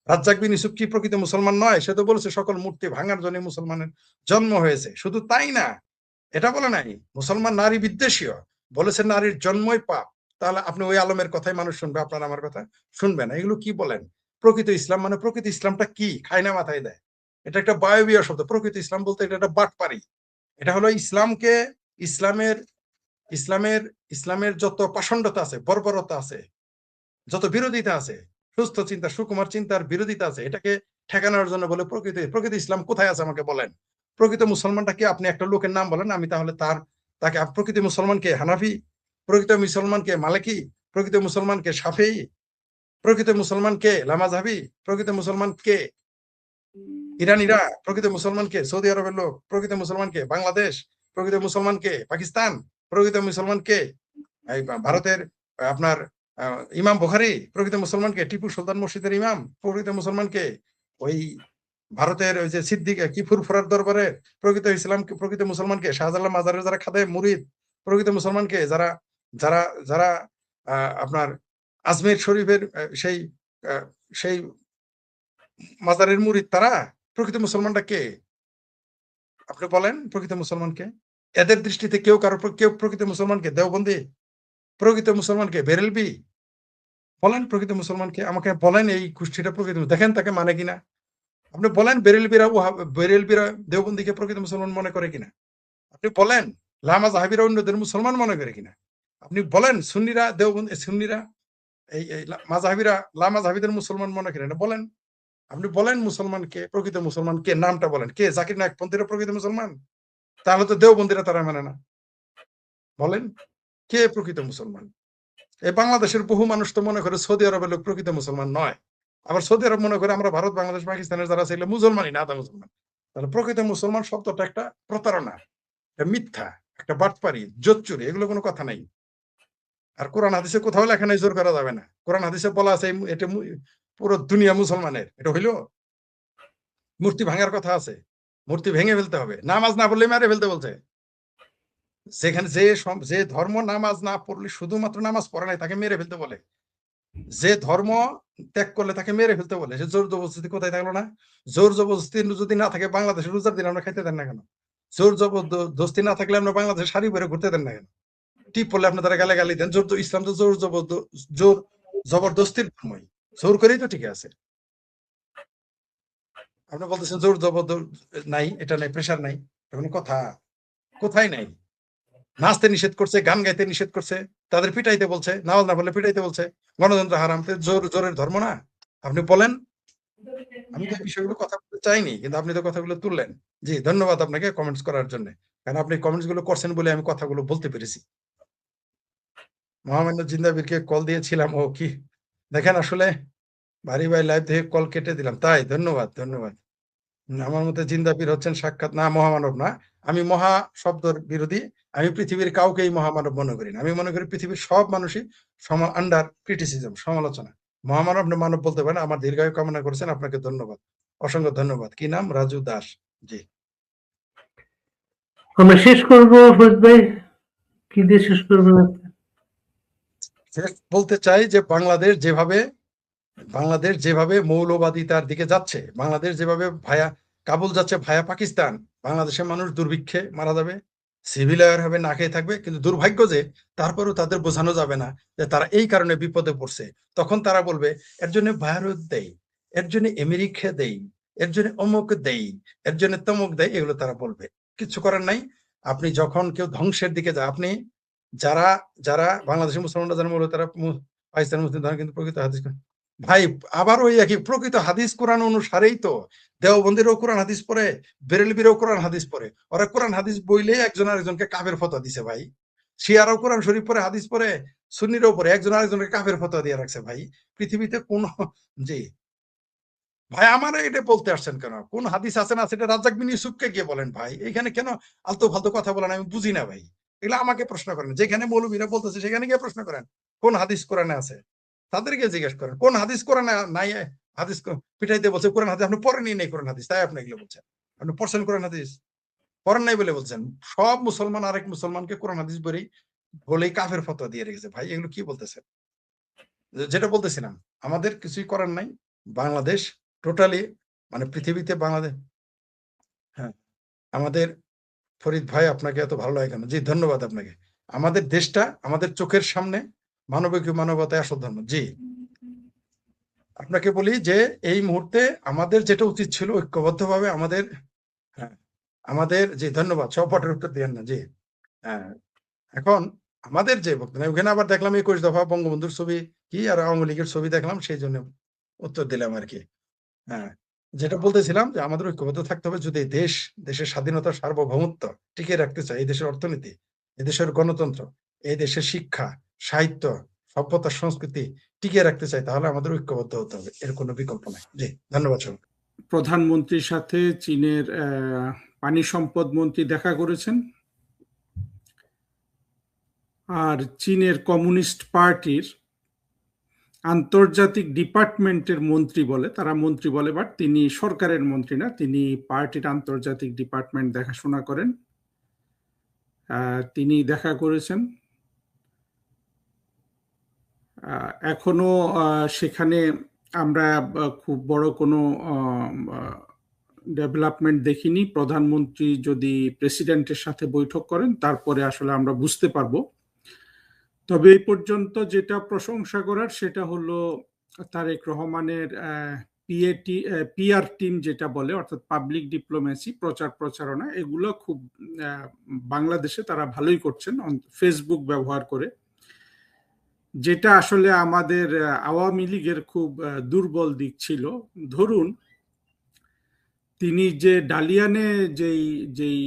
রাজ্জাক বিন ইউসুফ কি প্রকৃত মুসলমান নয়? সে তো বলেছে সকল মূর্তি ভাঙার জন্য মুসলমানের জন্ম হয়েছে। শুধু তাই না, এটা বলে নাই মুসলমান নারী বিদ্বেষীয়, বলেছে নারীর জন্মই পাপ। তাহলে আপনি ওই আলমের কথাই মানুষ শুনবে, আপনার আমার কথা শুনবে না। এগুলো কি বলেন? প্রকৃত ইসলাম মানে, প্রকৃত ইসলামটা কি? খায় না মাথায় দেয়। এটা একটা বায়বীয় শব্দ। প্রকৃত ইসলাম বলতে এটা একটা বাটপারি। এটা হলো ইসলামকে, ইসলামের ইসলামের ইসলামের যত পাষণ্ডতা আছে, বর্বরতা আছে, যত বিরোধিতা আছে, সুস্থ চিন্তা, সুকুমার চিন্তার বিরোধিতা আছে, এটাকে ঠেকানোর জন্য বলে প্রকৃত ইসলাম কোথায় আছে আমাকে বলেন। প্রকৃত মুসলমানটা কি? আপনি একটা লোকের নাম বলেন, আমি তাহলে তাকে প্রকৃত মুসলমানকে হানাফি, প্রকৃত মুসলমানকে মালিকি, প্রকৃত মুসলমানকে শাফেঈ, প্রকৃত মুসলমানকে লামাযহাবি, প্রকৃত মুসলমানকে ইরানিরা, প্রকৃত মুসলমানকে সৌদি আরবের লোক, প্রকৃত মুসলমানকে বাংলাদেশ, প্রকৃত মুসলমানকে পাকিস্তান, প্রকৃত মুসলমানকে ভারতের আপনার ইমাম বুখারী, প্রকৃত মুসলমানকে টিপু সুলতান মসজিদের ইমাম, প্রকৃত মুসলমানকে ওই ভারতের ওই যে সিদ্দিক কি ফুরফুরার দরবারে, প্রকৃত ইসলামকে, প্রকৃত মুসলমানকে শাহজালাল মাজারের যারা খাদে মুরিদ, প্রকৃত মুসলমানকে যারা যারা যারা আপনার আজমির শরীফের সেই সেই মাজারের মুরিদ, তারা প্রকৃত মুসলমানটা কে? আপনি বলেন প্রকৃত মুসলমানকে। এদের দৃষ্টিতে কেউ প্রকৃত মুসলমানকে দেওবন্দি, প্রকৃত মুসলমানকে বেরেলবি, বলেন প্রকৃত মুসলমানকে আমাকে বলেন। এই গোষ্ঠীটা প্রকৃত দেখেন তাকে মানে কিনা। আপনি বলেন বেরেলবিরা দেওবন্দিকে প্রকৃত মুসলমান মনে করে কিনা। আপনি বলেন লামাযহাবিরা অন্যদের মুসলমান মনে করে কিনা। আপনি বলেন সুন্নিরা দেওবন্দি, সুন্নিরা এই মাযহাবিরা লামাযহাবিদের মুসলমান মনে করে না, বলেন। আপনি বলেন মুসলমানকে, প্রকৃত মুসলমান কে, নামটা বলেন। কে? জাকির নায়েক পন্থীরা প্রকৃত মুসলমান? তাহলে তো দেওবন্দিরা তারা মানে না। বলেন কে প্রকৃত মুসলমান? এই বাংলাদেশের বহু মানুষ তো মনে করে সৌদি আরবের লোক প্রকৃত মুসলমান নয়। আবার সৌদি আরব মনে করে আমরা ভারত, বাংলাদেশ, পাকিস্তানের যারা ছিল মুসলমানই না, আদা মুসলমান। তাহলে প্রকৃত মুসলমান শব্দটা একটা প্রতারণা, একটা মিথ্যা, একটা বাটপারি, জোচ্চুরি, এগুলো কোনো কথা নাই। আর কোরআন হাদিসে কোথাও লেখা নাই জোর করা যাবে না। কোরআন হাদিসে বলা আছে এটা পুরো দুনিয়া মুসলমানের। এটা হইল মূর্তি ভাঙার কথা আছে, মূর্তি ভেঙে ফেলতে হবে, নামাজ না পড়লে মেরে ফেলতে বলছে। যেখানে যে ধর্ম নামাজ না পড়লে, শুধুমাত্র নামাজ পড়ে নাই, তাকে মেরে ফেলতে বলে। যে ধর্ম ত্যাগ করলে তাকে মেরে ফেলতে বলে। সে জোর জবরদস্তি কোথায় থাকলো না? জোর জবরদস্তি যদি না থাকে, বাংলাদেশের রোজার দিন আমরা খাইতে দেন না কেন? জোর জবরদস্তি না থাকলে আমরা বাংলাদেশে শাড়ি পরে ঘুরতে দেন না কেন? টিপ পড়লে আপনার তারা গালাগালি দেন। ইসলাম তো জোর জবরদস্তির ধর্মই, জোর করেই তো ঠিক আছে। আপনি বলতেছেন জোর জবরদস্তি নাই, এটা নাই, প্রেশার নাই, কোনো কথা কোথায় নাই। নাচতে নিষেধ করছে, গান গাইতে নিষেধ করছে, তাদের পিটাইতে বলছে, নামাজ না পড়লে পিটাইতে বলছে, গণতন্ত্র হারাম। জোরের ধর্ম না? আপনি বলেন। আমি তো এই বিষয়গুলো কথা বলতে চাইনি, কিন্তু আপনি তো কথাগুলো তুললেন। জি, ধন্যবাদ আপনাকে কমেন্টস করার জন্য, কারণ আপনি কমেন্টস গুলো করছেন বলে আমি কথাগুলো বলতে পেরেছি। মহামান্য জিন্দাবীরকে কল দিয়েছিলাম, ও কি দেখেন, আসলে ভাই লাইভ থেকে কল কেটে দিলাম, তাই ধন্যবাদ। আমার মতে জিন্দা পীর হচ্ছেন সাক্ষাৎ না মহামানব না। আমি মহা শব্দের বিরোধী। আমি পৃথিবীর কাউকেই মহামানব মনে করি না। আমি মনে করি পৃথিবীর সব মানুষই আন্ডার ক্রিটিসিজম, সমালোচনা। মহামানব না মানব বলতে পারেন। আমার দীর্ঘায়ু কামনা করেছেন, আপনাকে ধন্যবাদ, অসংখ্য ধন্যবাদ। কি নাম? রাজু দাস। জি, আমরা শেষ করবো ফরিদ ভাই, কি দিয়ে শেষ করবেন আপনি? বলতে চাই যে বাংলাদেশ যেভাবে মৌলবাদিতার দিকে যাচ্ছে, বাংলাদেশ যেভাবে ভায়া কাবুল যাচ্ছে ভায়া পাকিস্তান, বাংলাদেশের মানুষ দুর্ভিক্ষে মারা যাবে, সিভিল হবে, না খেয়ে থাকবে। কিন্তু দুর্ভাগ্য যে তারপরেও তাদের বোঝানো যাবে না যে তারা এই কারণে বিপদে পড়ছে। তখন তারা বলবে এর জন্য ভারত দেই, এর জন্য আমেরিকা দেই, এর জন্য অমুক দেই, এর জন্য তমুক দেয়, এগুলো তারা বলবে। কিছু করার নাই। আপনি যখন কেউ ধ্বংসের দিকে যায়, আপনি যারা যারা বাংলাদেশের মুসলমানরা যারা মূলত তারা পাকিস্তান মুসলিম ধরেন, কিন্তু প্রকৃত হাদিস ভাই আবার ওই একই প্রকৃত হাদিস কোরআন অনুসারেই তো দেওবন্দিরও কোরআন হাদিস পড়ে, বেরেলবিরও কোরআন হাদিস পড়ে। ওরা কোরআন হাদিস বইলে একজন আরেকজনকে কাফের ফতোয়া দিছে ভাই। শিয়ারাও কোরআন শরীফ পড়ে, হাদিস পড়ে, সুন্নিরাও পড়ে, একজন আরেকজনকে কাফের ফতোয়া দিয়ে রাখছে ভাই। পৃথিবীতে কোন জি ভাই আমার এটা বলতে আসছেন কেন? কোন হাদিস আছে না সেটা রাজ্জাক বিন ইউসুফকে গিয়ে বলেন ভাই। এখানে কেন আলতু ফালতু কথা বলেন আমি বুঝি না ভাই। এগুলো আমাকে প্রশ্ন করেন, যেখানে মৌলবীরা বলতেছে সেখানে গিয়ে প্রশ্ন করেন কোন হাদিস কোরআনে আছে, তাদেরকে জিজ্ঞেস করেন কোন হাদিস কোরআনে নাই। হাদিস পিঠাইতে বলছে কোরআন হাদিস, আপনি পড়েনই নেই কোরআন হাদিস, তাই আপনি এগুলো বলছেন। আপনি পড়ছেন কোরআন হাদিস? পড়েন নাই বলে বলছেন। সব মুসলমান আরেক মুসলমানকে কোরআন হাদিস বলেই কাফের ফতোয়া দিয়ে রেখেছে ভাই। এগুলো কি বলতেছেন? যেটা বলতেছিলাম, আমাদের কিছুই করার নাই। বাংলাদেশ টোটালি মানে পৃথিবীতে বাংলাদেশ, হ্যাঁ, আমাদের ফরিদ ভাই আপনাকে এত ভালো লাগে কেন? জি ধন্যবাদ আপনাকে। আমাদের দেশটা আমাদের চোখের সামনে, মানবিক মানবতায় আসল ধর্ম। জি, আপনাকে বলি যে এই মুহূর্তে আমাদের যেটা উচিত ছিল ঐক্যবদ্ধভাবে আমাদের, হ্যাঁ, আমাদের জি ধন্যবাদ, সব পটের উত্তর দিয়েন না। জি, হ্যাঁ, এখন আমাদের যে বক্তব্য, ওখানে আবার দেখলাম 21 দফা বঙ্গবন্ধুর ছবি কি আর আওয়ামী লীগের ছবি দেখলাম, সেই জন্য উত্তর দিলাম আর কি। হ্যাঁ, যেটা বলতেছিলাম যে আমাদের ঐক্যবদ্ধ থাকতে হবে যদি দেশের স্বাধীনতা সার্বভৌমত্ব টিকিয়ে রাখতে চাই, এই দেশের অর্থনীতি, এই দেশের গণতন্ত্র, এই দেশের শিক্ষা, সাহিত্য, সভ্যতা, সংস্কৃতি টিকিয়ে রাখতে চাই, তাহলে আমাদের ঐক্যবদ্ধ হতে হবে। এর কোনো বিকল্প নাই। জি ধন্যবাদ সবাই। প্রধানমন্ত্রীর সাথে চীনের পানি সম্পদ মন্ত্রী দেখা করেছেন, আর চীনের কমিউনিস্ট পার্টির আন্তর্জাতিক ডিপার্টমেন্টের মন্ত্রী বলে, তারা মন্ত্রী বলে, বাট তিনি সরকারের মন্ত্রী না, তিনি পার্টির আন্তর্জাতিক ডিপার্টমেন্ট দেখাশোনা করেন। তিনি দেখা করেছেন। এখনো সেখানে আমরা খুব বড় কোনো ডেভেলপমেন্ট দেখিনি। প্রধানমন্ত্রী যদি প্রেসিডেন্টের সাথে বৈঠক করেন তারপরে আসলে আমরা বুঝতে পারবো। তবে এই পর্যন্ত যেটা প্রশংসা করার সেটা হলো তারেক রহমানের পিআর টিম যেটা বলে, অর্থাৎ পাবলিক ডিপ্লোমেসি, প্রচার প্রচারণা, এগুলো খুব বাংলাদেশে তারা ভালোই করছেন ফেসবুক ব্যবহার করে, যেটা আসলে আমাদের আওয়ামী লীগের খুব দুর্বল দিক ছিল। ধরুন তিনি যে ডালিয়ানে যেই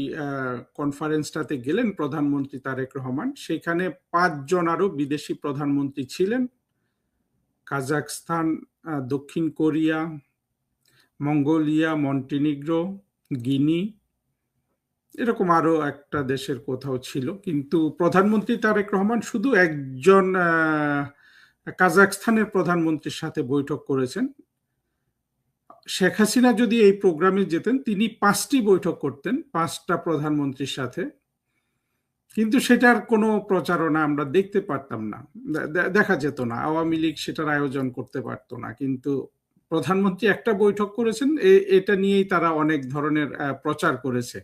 কনফারেন্সটাতে গেলেন প্রধানমন্ত্রী তারেক রহমান, সেখানে 5 জন আরো বিদেশি প্রধানমন্ত্রী ছিলেন। কাজাখস্তান, দক্ষিণ কোরিয়া, মঙ্গোলিয়া, মন্টিনিগ্রো, গিনি, এরকম আরো একটা দেশের কোথাও ছিল। কিন্তু প্রধানমন্ত্রী তারেক রহমান শুধু একজন কাজাখস্তানের প্রধানমন্ত্রীর সাথে বৈঠক করেছেন। শেখ হাসিনা যদি এই প্রোগ্রামে যেতেন তিনি 5টি বৈঠক করতেন 5টা প্রধানমন্ত্রীর সাথে, কিন্তু সেটার কোনো প্রচারণা আমরা দেখতে পারতাম না, দেখা যেত না। আওয়ামী লীগ সেটার আয়োজন করতে পারতো না, কিন্তু প্রধানমন্ত্রী একটা বৈঠক করেছেন, এটা নিয়েই তারা অনেক ধরনের প্রচার করেছে।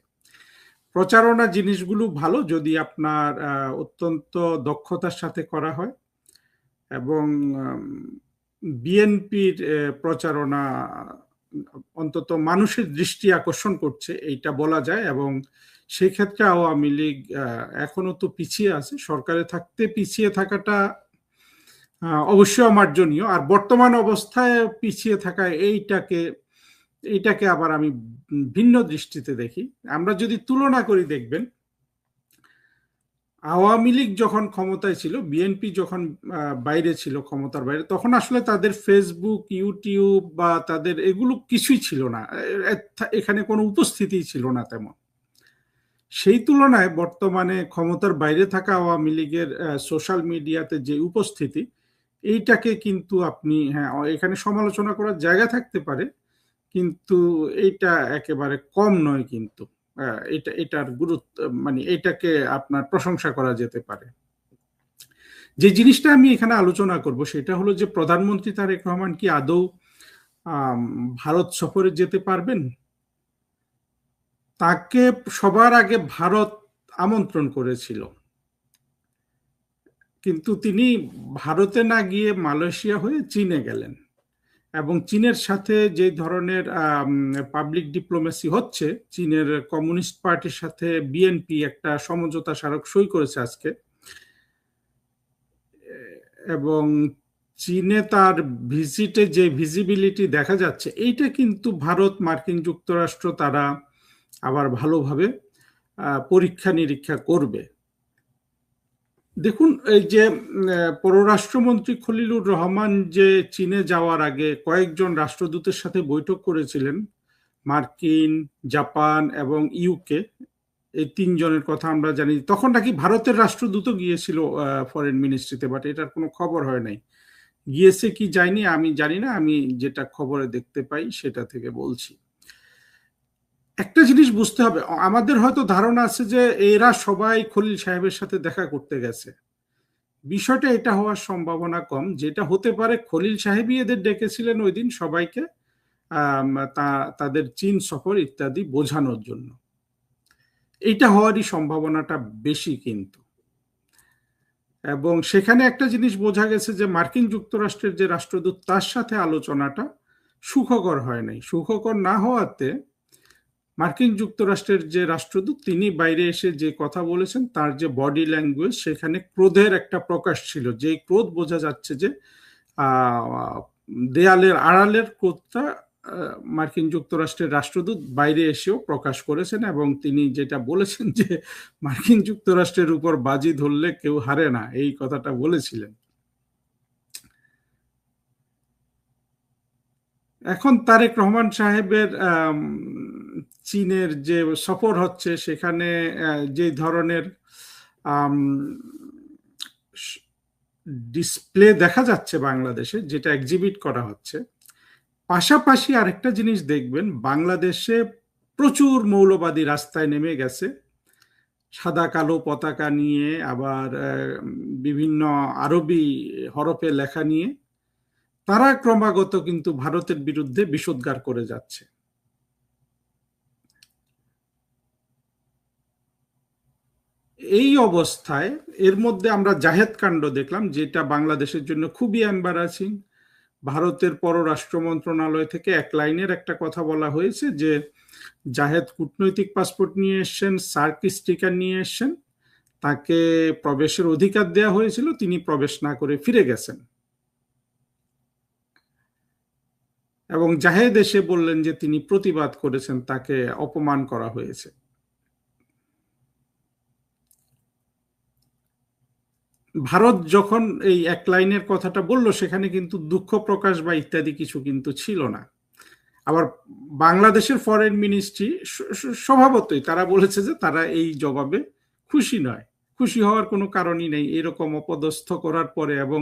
প্রচারণা জিনিসগুলো ভালো যদি আপনার অত্যন্ত দক্ষতার সাথে করা হয়, এবং বিএনপির প্রচারণা অন্তত মানুষের দৃষ্টি আকর্ষণ করছে এইটা বলা যায়। এবং সেই ক্ষেত্রে আওয়ামী লীগ এখনো তো পিছিয়ে আছে, সরকারে থাকতে পিছিয়ে থাকাটা অবশ্যই অমার্জনীয়। আর বর্তমান অবস্থায় পিছিয়ে থাকা এইটাকে আবার আমি ভিন্ন দৃষ্টিতে দেখি। আমরা যদি তুলনা করি দেখবেন আওয়ামী লীগ যখন ক্ষমতায় ছিল, বিএনপি যখন বাইরে ছিল, ক্ষমতার বাইরে, তখন আসলে তাদের ফেসবুক, ইউটিউব বা তাদের এগুলো কিছুই ছিল না, এখানে কোনো উপস্থিতি ছিল না তেমন। সেই তুলনায় বর্তমানে ক্ষমতার বাইরে থাকা আওয়ামী লীগের সোশ্যাল মিডিয়াতে যে উপস্থিতি, এইটাকে কিন্তু আপনি, হ্যাঁ, এখানে সমালোচনা করার জায়গা থাকতে পারে, কিন্তু এটা একেবারে কম নয়। কিন্তু এটার গুরুত্ব, মানে এটাকে আপনার প্রশংসা করা যেতে পারে। যে জিনিসটা আমি এখানে আলোচনা করব সেটা হলো যে প্রধানমন্ত্রী তারেক রহমান কি আদৌ ভারত সফরে যেতে পারবেন? তাকে সবার আগে ভারত আমন্ত্রণ করেছিল, কিন্তু তিনি ভারতে না গিয়ে মালয়েশিয়া হয়ে চীনে গেলেন, এবং চীনের সাথে যে ধরনের পাবলিক ডিপ্লোমেসি হচ্ছে, চীনের কমিউনিস্ট পার্টির সাথে বিএনপি একটা সমঝোতা স্মারক সই করেছে আজকে, এবং চীনে তার ভিজিটে যে ভিজিবিলিটি দেখা যাচ্ছে, এইটা কিন্তু ভারত, মার্কিন যুক্তরাষ্ট্র তারা আবার ভালোভাবে পরীক্ষা নিরীক্ষা করবে। দেখুন, এই যে পররাষ্ট্রমন্ত্রী খলিলুর রহমান যে চীনে যাওয়ার আগে কয়েকজন রাষ্ট্রদূতের সাথে বৈঠক করেছিলেন, মার্কিন, জাপান এবং ইউকে, এই তিনজনের কথা আমরা জানি। তখন নাকি ভারতের রাষ্ট্রদূতও গিয়েছিল ফরেন মিনিস্ট্রিতে, বাট এটার কোনো খবর হয় নাই। গিয়েছে কি যায়নি আমি জানি না, আমি যেটা খবরে দেখতে পাই সেটা থেকে বলছি। একটা জিনিস বুঝতে হবে, আমাদের হয়তো ধারণা আছে যে এরা সবাই খলিল সাহেবের সাথে দেখা করতে গেছে। বিষয়টা এটা হওয়ার সম্ভাবনা কম। যেটা হতে পারে, খলিল সাহেবই এদের ডেকেছিলেন ওই দিন সবাইকে তাদের চীন সফর ইত্যাদি বোঝানোর জন্য। এইটা হওয়ারই সম্ভাবনাটা বেশি কিন্তু। এবং সেখানে একটা জিনিস বোঝা গেছে যে মার্কিন যুক্তরাষ্ট্রের যে রাষ্ট্রদূত, তার সাথে আলোচনাটা সুখকর হয় নাই। সুখকর না হওয়াতে মার্কিন যুক্তরাষ্ট্রের যে রাষ্ট্রদূত, তিনি বাইরে এসে যে কথা বলেছেন, তার যে বডি ল্যাঙ্গুয়েজ, সেখানে ক্রোধের একটা প্রকাশ ছিল। যে ক্রোধ বোঝা যাচ্ছে যে দেয়ালের আড়ালের ক্রোধটা মার্কিন যুক্তরাষ্ট্রের রাষ্ট্রদূত বাইরে এসেও প্রকাশ করেছেন, এবং তিনি যেটা বলেছেন যে মার্কিন যুক্তরাষ্ট্রের উপর বাজি ধরলে কেউ হারে না, এই কথাটা বলেছিলেন। এখন তারেক রহমান সাহেবের চীনের যে সফর হচ্ছে, সেখানে যে ধরনের ডিসপ্লে দেখা যাচ্ছে বাংলাদেশে, যেটা এক্সিবিট করা হচ্ছে, পাশাপাশি আরেকটা জিনিস দেখবেন, বাংলাদেশে প্রচুর মৌলবাদী রাস্তায় নেমে গেছে, সাদা কালো পতাকা নিয়ে, আবার বিভিন্ন আরবি হরফে লেখা নিয়ে। তারা ক্রমাগত কিন্তু ভারতের বিরুদ্ধে বিষোদ্গার করে যাচ্ছে। এই অবস্থায় এর মধ্যে আমরা জাহেদ কাণ্ড দেখলাম, যেটা বাংলাদেশের জন্য খুবই এম্বারাসিং। ভারতের পররাষ্ট্র মন্ত্রণালয় থেকে এক লাইনের একটা কথা বলা হয়েছে যে জাহেদ কূটনৈতিক পাসপোর্ট নিয়ে এসছেন, সার্কিস স্টিকার নিয়ে এসছেন, তাকে প্রবেশের অধিকার দেওয়া হয়েছিল, তিনি প্রবেশ না করে ফিরে গেছেন। এবং জাহেদ এসে বললেন যে তিনি প্রতিবাদ করেছেন, তাকে অপমান করা হয়েছে। ভারত যখন এই এক লাইনের কথাটা বলল, সেখানে কিন্তু দুঃখ প্রকাশ বা ইত্যাদি কিছু কিন্তু ছিল না। আবার বাংলাদেশের ফরেন মিনিস্ট্রি স্বভাবতই তারা বলেছে যে তারা এই জবাবে খুশি নয়। খুশি হওয়ার কোনো কারণই নেই। এরকম অপদস্থ করার পরে এবং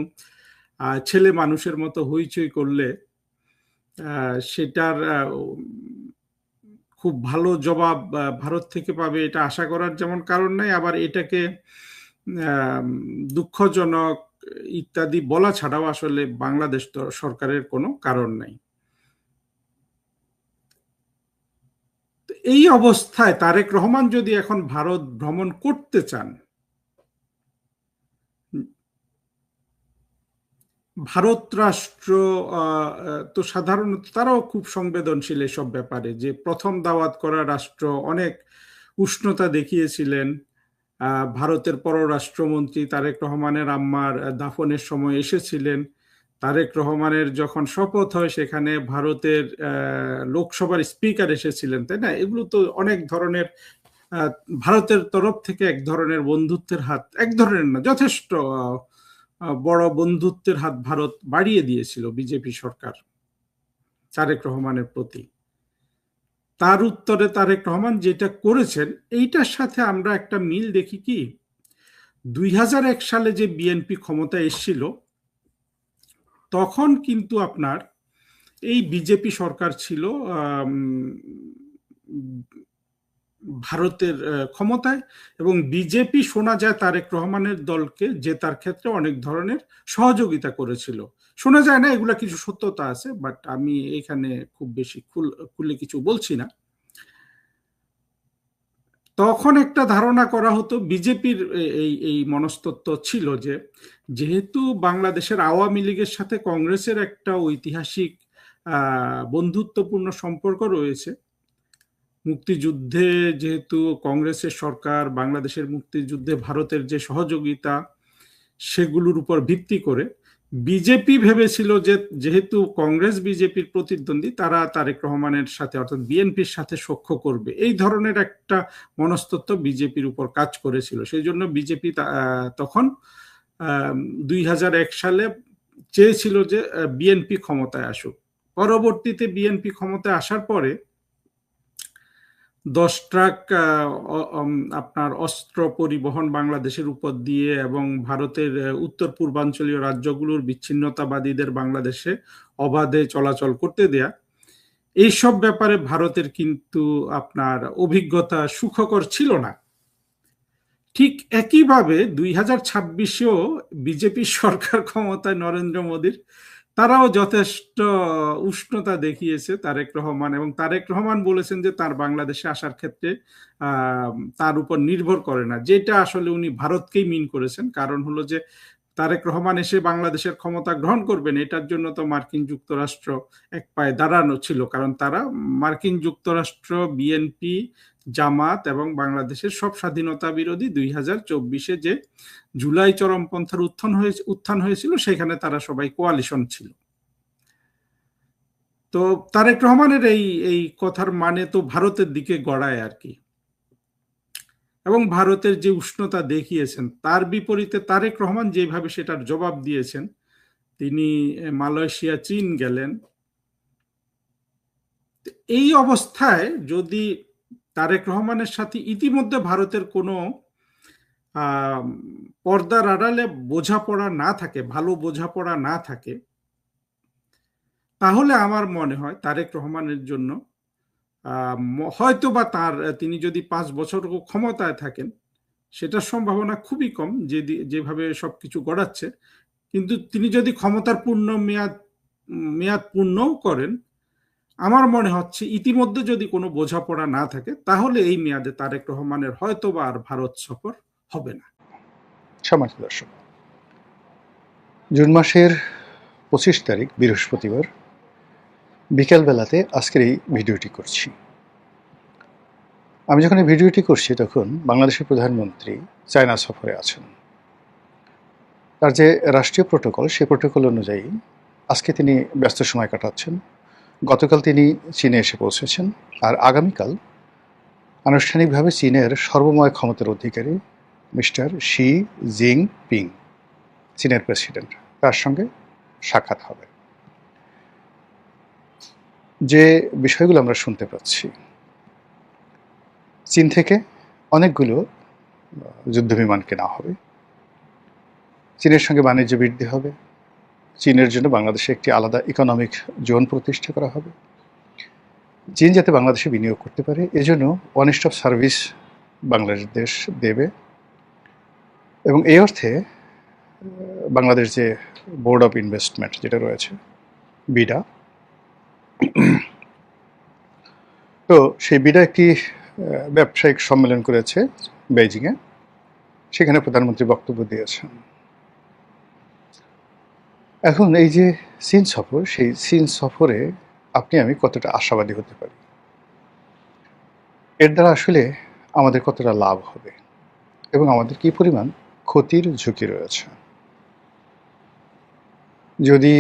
ছেলে মানুষের মতো হইচই করলে সেটার খুব ভালো জবাব ভারত থেকে পাবে, এটা আশা করার যেমন কারণ নাই, আবার এটাকে দুঃখজনক ইত্যাদি বলা ছাড়াও আসলে বাংলাদেশ সরকারের কোনো কারণ নাই। এই অবস্থায় তারেক রহমান যদি এখন ভারত ভ্রমণ করতে চান, ভারত রাষ্ট্র তো সাধারণত তারাও খুব সংবেদনশীল এসব ব্যাপারে, যে প্রথম দাওয়াত করা রাষ্ট্র অনেক উষ্ণতা দেখিয়েছিলেন। ভারতের পররাষ্ট্রমন্ত্রী তারেক রহমানের আম্মার দাফনের সময় এসেছিলেন। তারেক রহমানের যখন শপথ হয়, সেখানে ভারতের লোকসভার স্পিকার এসেছিলেন, তাই না? এগুলো তো অনেক ধরনের আহ, ভারতের তরফ থেকে এক ধরনের বন্ধুত্বের হাত, এক ধরনের না, যথেষ্ট বড় বন্ধুত্বের হাত ভারত বাড়িয়ে দিয়েছিল বিজেপি সরকার তারেক রহমানের প্রতি। তার উত্তরে তারেক রহমান যেটা করেছেন এইটার সাথে আমরা একটা মিল দেখি কি, 2001 সালে যে বিএনপি ক্ষমতায় এসেছিল তখন কিন্তু আপনার এই বিজেপি সরকার ছিল ভারতের ক্ষমতায়, এবং বিজেপি শোনা যায় তারেক রহমানের দলকে জেতার ক্ষেত্রে অনেক ধরনের সহযোগিতা করেছিল। শোনা যায় না, এগুলা কিছু সত্যতা আছে, বাট আমি এখানে খুব বেশি খুলে কিছু বলছি না। তখন একটা ধারণা করা হতো, বিজেপির এই মনস্তত্ত্ব ছিল যে যেহেতু বাংলাদেশের আওয়ামী লীগের সাথে কংগ্রেসের একটা ঐতিহাসিক বন্ধুত্বপূর্ণ সম্পর্ক রয়েছে, মুক্তিযুদ্ধে যেহেতু কংগ্রেসের সরকার, বাংলাদেশের মুক্তিযুদ্ধে ভারতের যে সহযোগিতা, সেগুলোর উপর ভিত্তি করে বিজেপি ভেবেছিল যে যেহেতু কংগ্রেস বিজেপির প্রতিদ্বন্দ্বী, তারা তারেক রহমানের সাথে অর্থাৎ বিএনপির সাথে সখ্য করবে, এই ধরনের একটা মনস্তত্ত্ব বিজেপির উপর কাজ করেছিল। সেই জন্য বিজেপি তখন 2001 সালে চেয়েছিল যে বিএনপি ক্ষমতায় আসুক। পরবর্তীতে বিএনপি ক্ষমতায় আসার পরে 10 ট্রাক আপনার অস্ত্র পরিবহন বাংলাদেশের উপর দিয়ে এবং ভারতের উত্তর পূর্বাঞ্চলীয় রাজ্যগুলোর বিচ্ছিন্নতাবাদীদের বাংলাদেশে অবাধে চলাচল করতে দেয়া, এইসব ব্যাপারে ভারতের কিন্তু আপনার অভিজ্ঞতা সুখকর ছিল না। ঠিক একইভাবে 2026-এও বিজেপি সরকার ক্ষমতায় নরেন্দ্র মোদীর, তারাও যথেষ্ট উষ্ণতা দেখিয়েছে তারেক রহমান, এবং তারেক রহমান বলেছেন যে তার বাংলাদেশে আসার ক্ষেত্রে তার উপর নির্ভর করে না, যেটা আসলে উনি ভারতকেই মিন করেছেন। কারণ হলো যে তারেক রহমান এসে বাংলাদেশের ক্ষমতা গ্রহণ করবেন, এটার জন্য তো মার্কিন যুক্তরাষ্ট্র এক পায়ে দাঁড়ানো ছিল, কারণ তারা মার্কিন যুক্তরাষ্ট্র, বিএনপি, জামাত এবং বাংলাদেশের সব স্বাধীনতা বিরোধী 2024-এ যে জুলাই চরমপন্থার উত্থান হয়েছিল সেখানে তারা সবাই কোয়ালিশন ছিল। তো তারেক রহমানের এই কথার মানে তো ভারতের দিকে গড়ায় আর কি, এবং ভারতের যে উষ্ণতা দেখিয়েছেন তার বিপরীতে তারেক রহমান যেভাবে সেটার জবাব দিয়েছেন, তিনি মালয়েশিয়া, চীন গেলেন। এই অবস্থায় যদি তারেক রহমানের সাথে ইতিমধ্যে ভারতের কোনো পর্দার আড়ালে বোঝাপড়া না থাকে, ভালো বোঝাপড়া না থাকে, তাহলে আমার মনে হয় তারেক রহমানের জন্য হয়তো বা তিনি যদি 5 বছর ক্ষমতায় থাকেন, সেটার সম্ভাবনা খুবই কম যেভাবে সবকিছু গড়াচ্ছে, কিন্তু তিনি যদি ক্ষমতার পূর্ণ মেয়াদ পূর্ণও করেন, আমার মনে হচ্ছে ইতিমধ্যে যদি কোনো বোঝাপড়া না থাকে, তাহলে এই মেয়াদে তারেক রহমানের হয়তো বা আর ভারত সফর হবে না। সম্মানিত দর্শক, জুন মাসের 25 তারিখ বৃহস্পতিবার বিকেলবেলাতে আজকের এই ভিডিওটি করছি। আমি যখন এই ভিডিওটি করছি তখন বাংলাদেশের প্রধানমন্ত্রী চায়না সফরে আছেন। তার যে রাষ্ট্রীয় প্রোটোকল, সেই প্রোটোকল অনুযায়ী আজকে তিনি ব্যস্ত সময় কাটাচ্ছেন। গতকাল তিনি চীনে এসে পৌঁছেছেন, আর আগামীকাল আনুষ্ঠানিকভাবে চীনের সর্বময় ক্ষমতার অধিকারী মিস্টার শি জিনপিং, চীনের প্রেসিডেন্ট, তার সঙ্গে সাক্ষাৎ হবে। যে বিষয়গুলো আমরা শুনতে পাচ্ছি, চীন থেকে অনেকগুলো যুদ্ধবিমান কেনা হবে, চীনের সঙ্গে বাণিজ্য বৃদ্ধি হবে, চীনের জন্য বাংলাদেশে একটি আলাদা ইকোনমিক জোন প্রতিষ্ঠা করা হবে, চীন যাতে বাংলাদেশে বিনিয়োগ করতে পারে এজন্য ওয়ান স্টপ সার্ভিস বাংলাদেশ দেবে, এবং এই অর্থে বাংলাদেশ যে বোর্ড অফ ইনভেস্টমেন্ট যেটা রয়েছে, বিডা, তো সেই বিডা একটি ব্যবসায়িক সম্মেলন করেছে বেইজিংয়ে, সেখানে প্রধানমন্ত্রী বক্তব্য দিয়েছেন। এখন এই যে চীন সফর, সেই চীন সফরে আপনি আমি কতটা আশাবাদী হতে পারি, এর দ্বারা আসলে আমাদের কতটা লাভ হবে এবং আমাদের কি পরিমাণ ক্ষতির ঝুঁকি রয়েছে। যদি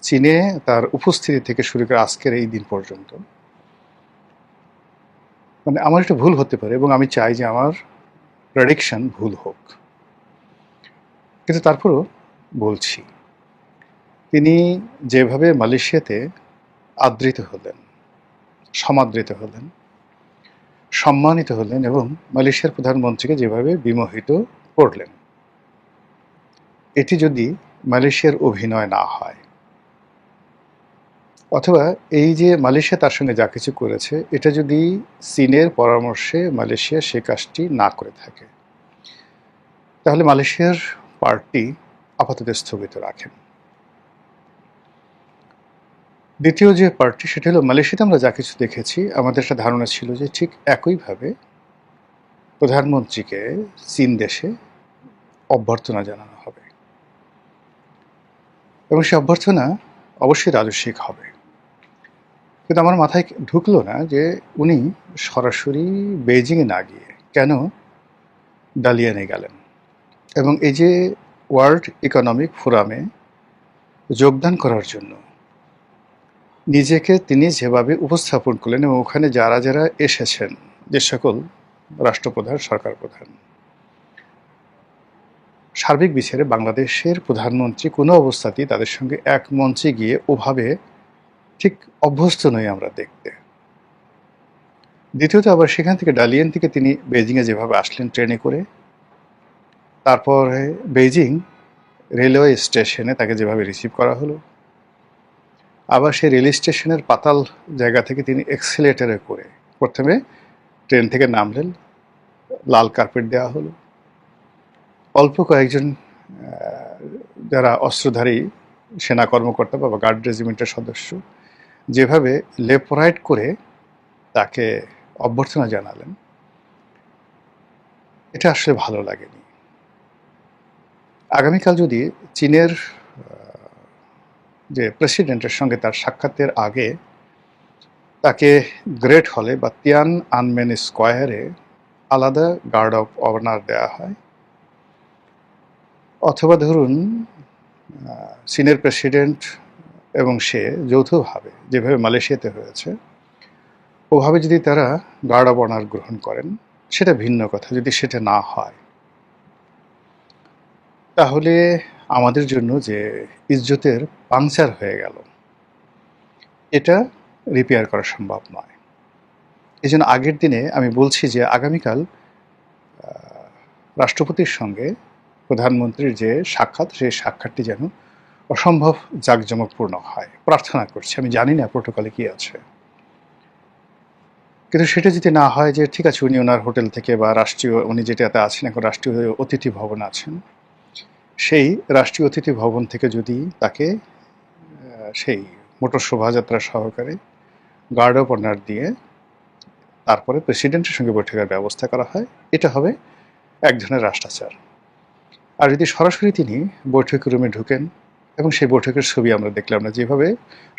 চীনে তার উপস্থিতি থেকে শুরু করে আজকের এই দিন পর্যন্ত মানে আমার একটু ভুল হতে পারে এবং আমি চাই যে আমার প্রেডিকশন ভুল হোক, কিন্তু তারপরও বলছি, তিনি যেভাবে মালয়েশিয়াতে আদৃত হলেন, সমাদৃত হলেন, সম্মানিত হলেন এবং মালয়েশিয়ার প্রধানমন্ত্রীকে যেভাবে বিমোহিত করলেন, এটি যদি মালয়েশিয়ার অভিনয় না হয়, অথবা এই যে মালয়েশিয়া তার সঙ্গে যা কিছু করেছে এটা যদি চীনের পরামর্শে মালয়েশিয়া সে কাজটি না করে থাকে, তাহলে মালয়েশিয়ার পার্টি আপাতত স্থগিত রাখেন। দ্বিতীয় যে পার্টি সেটা হলো, মালয়েশিয়াতে আমরা যা কিছু দেখেছি আমাদের একটা ধারণা ছিল যে ঠিক একইভাবে প্রধানমন্ত্রীকে চীন দেশে অভ্যর্থনা জানানো হবে এবং সে অভ্যর্থনা অবশ্যই রাজস্বিক হবে। কিন্তু আমার মাথায় ঢুকলো না যে উনি সরাসরি বেইজিংয়ে না গিয়ে কেন ডালিয়ানে গেলেন এবং এই যে ওয়ার্ল্ড ইকোনমিক ফোরামে যোগদান করার জন্য নিজেকে তিনি যেভাবে উপস্থাপন করলেন এবং ওখানে যারা যারা এসেছেন, যে সকল রাষ্ট্রপ্রধান, সরকার প্রধান, সার্বিক বিচারে বাংলাদেশের প্রধানমন্ত্রী কোনো অবস্থাতেই তাদের সঙ্গে এক মঞ্চে গিয়ে ওভাবে ঠিক অভ্যস্ত নই আমরা দেখতে। দ্বিতীয়ত আবার সেখান থেকে ডালিয়ান থেকে তিনি বেইজিংয়ে যেভাবে আসলেন ট্রেনে করে, তারপরে বেইজিং রেলওয়ে স্টেশনে তাকে যেভাবে রিসিভ করা হলো, আবার সেই রেল স্টেশনের পাতাল জায়গা থেকে তিনি এক্সেলেটারে করে প্রথমে ট্রেন থেকে নামলেন, লাল কার্পেট দেওয়া হলো, অল্প কয়েকজন যারা অস্ত্রধারী সেনা কর্মকর্তা বা গার্ড রেজিমেন্টের সদস্য যেভাবে লেফট রাইট করে তাকে অভ্যর্থনা জানালেন, এটা আসলে ভালো লাগেনি। আগামীকাল যদি চীনের যে প্রেসিডেন্টের সঙ্গে তার সাক্ষাতের আগে তাকে গ্রেট হলে বা তিয়ান আনমেন স্কোয়ারে আলাদা গার্ড অফ অনার দেওয়া হয়, অথবা ধরুন চীনের প্রেসিডেন্ট এবং সে যৌথভাবে যেভাবে মালয়েশিয়াতে হয়েছে ওভাবে যদি তারা গার্ড অফ অনার গ্রহণ করেন, সেটা ভিন্ন কথা। যদি সেটা না হয় তাহলে আমাদের জন্য যে ইজ্জতের পাংচার হয়ে গেল এটা রিপেয়ার করা সম্ভব নয়। এই জন্য আগের দিনে আমি বলছি যে আগামীকাল রাষ্ট্রপতির সঙ্গে প্রধানমন্ত্রীর যে সাক্ষাৎ, সেই সাক্ষাৎটি যেন অসম্ভব জাঁকজমকপূর্ণ হয়, প্রার্থনা করছি। আমি জানি না প্রোটোকলে কি আছে, কিন্তু সেটা যদি না হয় যে ঠিক আছে উনি ওনার হোটেল থেকে বা রাষ্ট্রীয়, উনি যেটাতে আছেন এখন রাষ্ট্রীয় অতিথি ভবন আছেন, সেই রাষ্ট্রীয় অতিথি ভবন থেকে যদি তাকে সেই মোটর শোভাযাত্রা সহকারে গার্ড অফ অনার দিয়ে তারপরে প্রেসিডেন্টের সঙ্গে বৈঠকের ব্যবস্থা করা হয়, এটা হবে এক ধরনের রাষ্ট্রাচার। আর যদি সরাসরি তিনি বৈঠক রুমে ঢুকেন এবং সেই বৈঠকের ছবি আমরা দেখলাম না, যেভাবে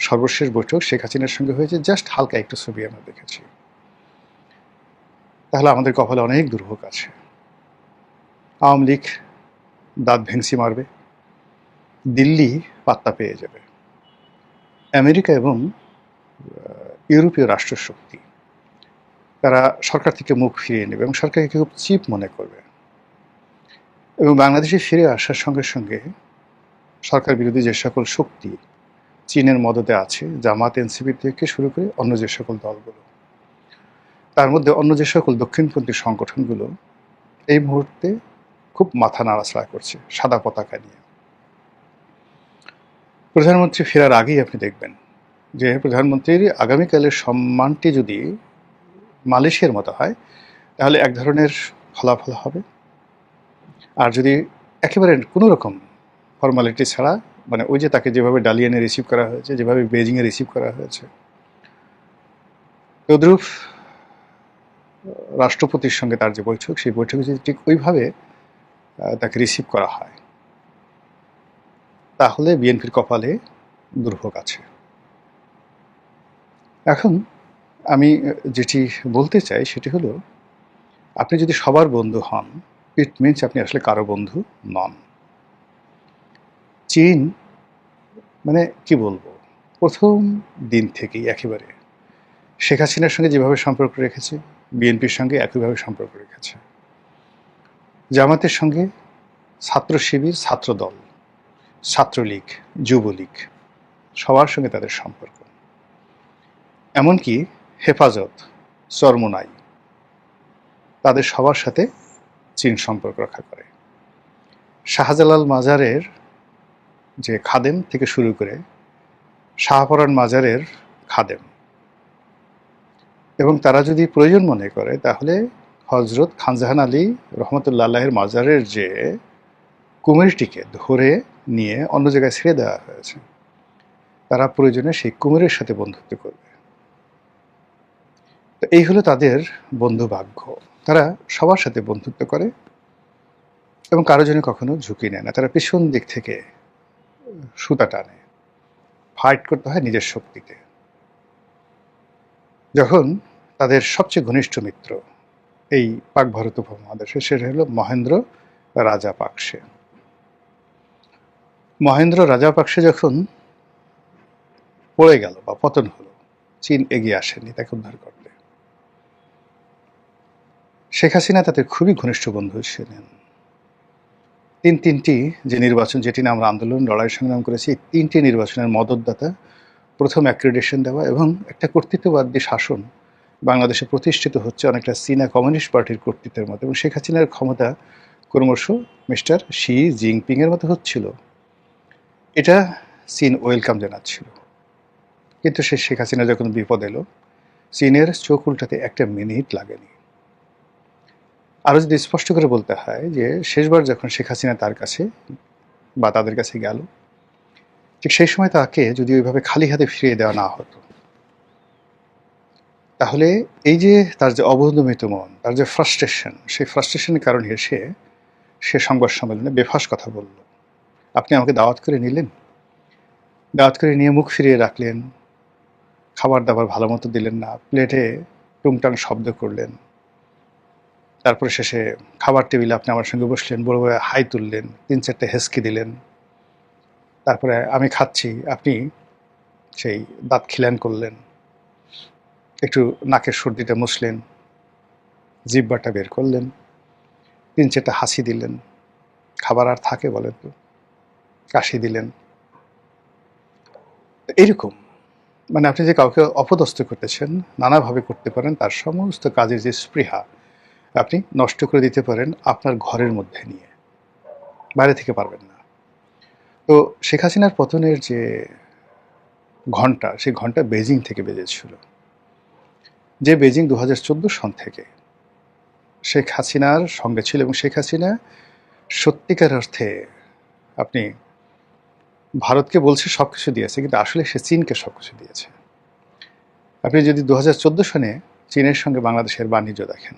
সর্বশেষ বৈঠক শেখ হাসিনার সঙ্গে হয়েছে, জাস্ট হালকা একটু ছবি আমরা দেখেছি, তাহলে আমাদের কপালে অনেক দুর্ভোগ আছে। আওয়ামী লীগ দাঁত ভেংসি মারবে, দিল্লি পাত্তা পেয়ে যাবে, আমেরিকা এবং ইউরোপীয় রাষ্ট্রশক্তি তারা সরকার থেকে মুখ ফিরিয়ে নেবে এবং সরকারকে খুব চিপ মনে করবে এবং বাংলাদেশে ফিরে আসার সঙ্গে সঙ্গে সরকার বিরোধী যে সকল শক্তি চীনের মদতে আছে, জামাত, এনসিপি থেকে শুরু করে অন্য যে সকল দলগুলো, তার মধ্যে অন্য যে সকল দক্ষিণপন্থী সংগঠনগুলো এই মুহূর্তে খুব মাথা নাড়াচাড়া করছে সাদা পতাকা নিয়ে। প্রধানমন্ত্রী ফেরার আগেই আপনি দেখবেন যে প্রধানমন্ত্রীর আগামীকালের সম্মানটি যদি মালয়েশিয়ার মতো হয় তাহলে এক ধরনের ফলাফল হবে, আর যদি একেবারে কোনো রকম ফর্মালিটি ছাড়া, মানে ওই যে তাকে যেভাবে ডালিয়ানে রিসিভ করা হয়েছে, যেভাবে বেজিংয়ে রিসিভ করা হয়েছে, তদ্রূপ রাষ্ট্রপতির সঙ্গে তার যে বৈঠক, সেই বৈঠকে যদি ঠিক ওইভাবে তাকে রিসিভ করা হয় তাহলে বিএনপির কপালে দুর্ভোগ আছে। এখন আমি যেটি বলতে চাই সেটি হলো, আপনি যদি সবার বন্ধু হন, ইট মিনস আপনি আসলে কারো বন্ধু নন। চীন মানে কি বলবো, প্রথম দিন থেকেই একেবারে শেখ হাসিনার সঙ্গে যেভাবে সম্পর্ক রেখেছে, বিএনপির সঙ্গে একইভাবে সম্পর্ক রেখেছে। জামাতের সঙ্গে ছাত্র শিবির, ছাত্রদল, ছাত্রলীগ, যুবলীগ সবার সঙ্গে তাদের সম্পর্ক। এমনকি হেফাজত, চরমোনাই তাদের সবার সাথে চীন সম্পর্ক রক্ষা করে। শাহজালাল মাজারের যে খাদেম থেকে শুরু করে শাহপরান মাজারের খাদেম, এবং তারা যদি প্রয়োজন মনে করে তাহলে হজরত খানজাহান আলী রহমতুল্লাহ আল্লাহের মাজারের যে কুমিরটিকে ধরে নিয়ে অন্য জায়গায় ছেড়ে দেওয়া হয়েছে, তারা প্রয়োজনে সেই কুমিরের সাথে বন্ধুত্ব করবে। তো এই হলো তাদের বন্ধু ভাগ্য। তারা সবার সাথে বন্ধুত্ব করে এবং কারো জন্য কখনো ঝুঁকি নেয় না। তারা পিছন দিক থেকে সুতা টানে, ফাইট করতে হয় নিজের শক্তিতে। যখন তাদের সবচেয়ে ঘনিষ্ঠ মিত্র এই পাক ভারত উপমহাদেশে, সেটা হলো মহেন্দ্র রাজাপাকসে। মহেন্দ্র রাজাপাকসে যখন পড়ে গেল বা পতন হলো, চীন এগিয়ে আসেনি তাকে উদ্ধার করতে। শেখ হাসিনা তাদের খুবই ঘনিষ্ঠ বন্ধু ছিলেন। তিনটি যে নির্বাচন, যেটি নিয়ে আমরা আন্দোলন লড়াই সংগ্রাম করেছি, তিনটি নির্বাচনের মদতদাতা, প্রথম অ্যাক্রিডিটেশন দেওয়া এবং একটা কর্তৃত্ববাদী শাসন বাংলাদেশে প্রতিষ্ঠিত হচ্ছে অনেকটা চীনা কমিউনিস্ট পার্টির কর্তৃত্বের মতো, এবং শেখ হাসিনার ক্ষমতা ক্রমশ মিস্টার শি জিনপিং এর মতো হচ্ছিল। এটা চীন ওয়েলকাম জানাচ্ছিল। কিন্তু সে শেখ হাসিনা যখন বিপদ এলো, চীনের চোখ উল্টাতে একটা মিনিট লাগেনি। আরও যদি স্পষ্ট করে বলতে হয় যে শেষবার যখন শেখ হাসিনা তার কাছে বা তাদের কাছে গেল, ঠিক সেই সময় তাকে যদি ওইভাবে খালি হাতে ফিরিয়ে দেওয়া না হতো, তাহলে এই যে তার যে অবদমিত মন, তার যে ফ্রাস্ট্রেশন, সেই ফ্রাস্ট্রেশনের কারণে সে সংবাদ সম্মেলনে বেফাস কথা বলল। আপনি আমাকে দাওয়াত করে নিলেন, দাওয়াত করে নিয়ে মুখ ফিরিয়ে রাখলেন, খাবার দাবার ভালো মতো দিলেন না, প্লেটে টুংটাং শব্দ করলেন, তারপরে শেষে খাবার টেবিলে আপনি আমার সঙ্গে বসলেন, বড় বড় হাই তুললেন, 3-4টে হেসকি দিলেন, তারপরে আমি খাচ্ছি, আপনি সেই দাঁত খিলান করলেন, একটু নাকের সর্দিটা মুছলেন, জিহ্বাটা বের করলেন, 3-4টা হাসি দিলেন, খাবার আর থাকে বলেন তো, কাশি দিলেন। এইরকম মানে আপনি যে কাউকে অপদস্থ করতেছেন, নানাভাবে করতে পারেন, তার সমস্ত কাজের যে স্পৃহা আপনি নষ্ট করে দিতে পারেন আপনার ঘরের মধ্যে নিয়ে, বাইরে থেকে পারবেন না। তো শেখ হাসিনার পতনের যে ঘন্টা, সেই ঘন্টা বেজিং থেকে বেজেছিল, যে বেজিং 2014 সন থেকে শেখ হাসিনার সঙ্গে ছিল, এবং শেখ হাসিনা সত্যিকার অর্থে আপনি ভারতকে বলছে সব কিছু দিয়েছে, কিন্তু আসলে সে চীনকে সব কিছু দিয়েছে। আপনি যদি 2014 সনে চীনের সঙ্গে বাংলাদেশের বাণিজ্য দেখেন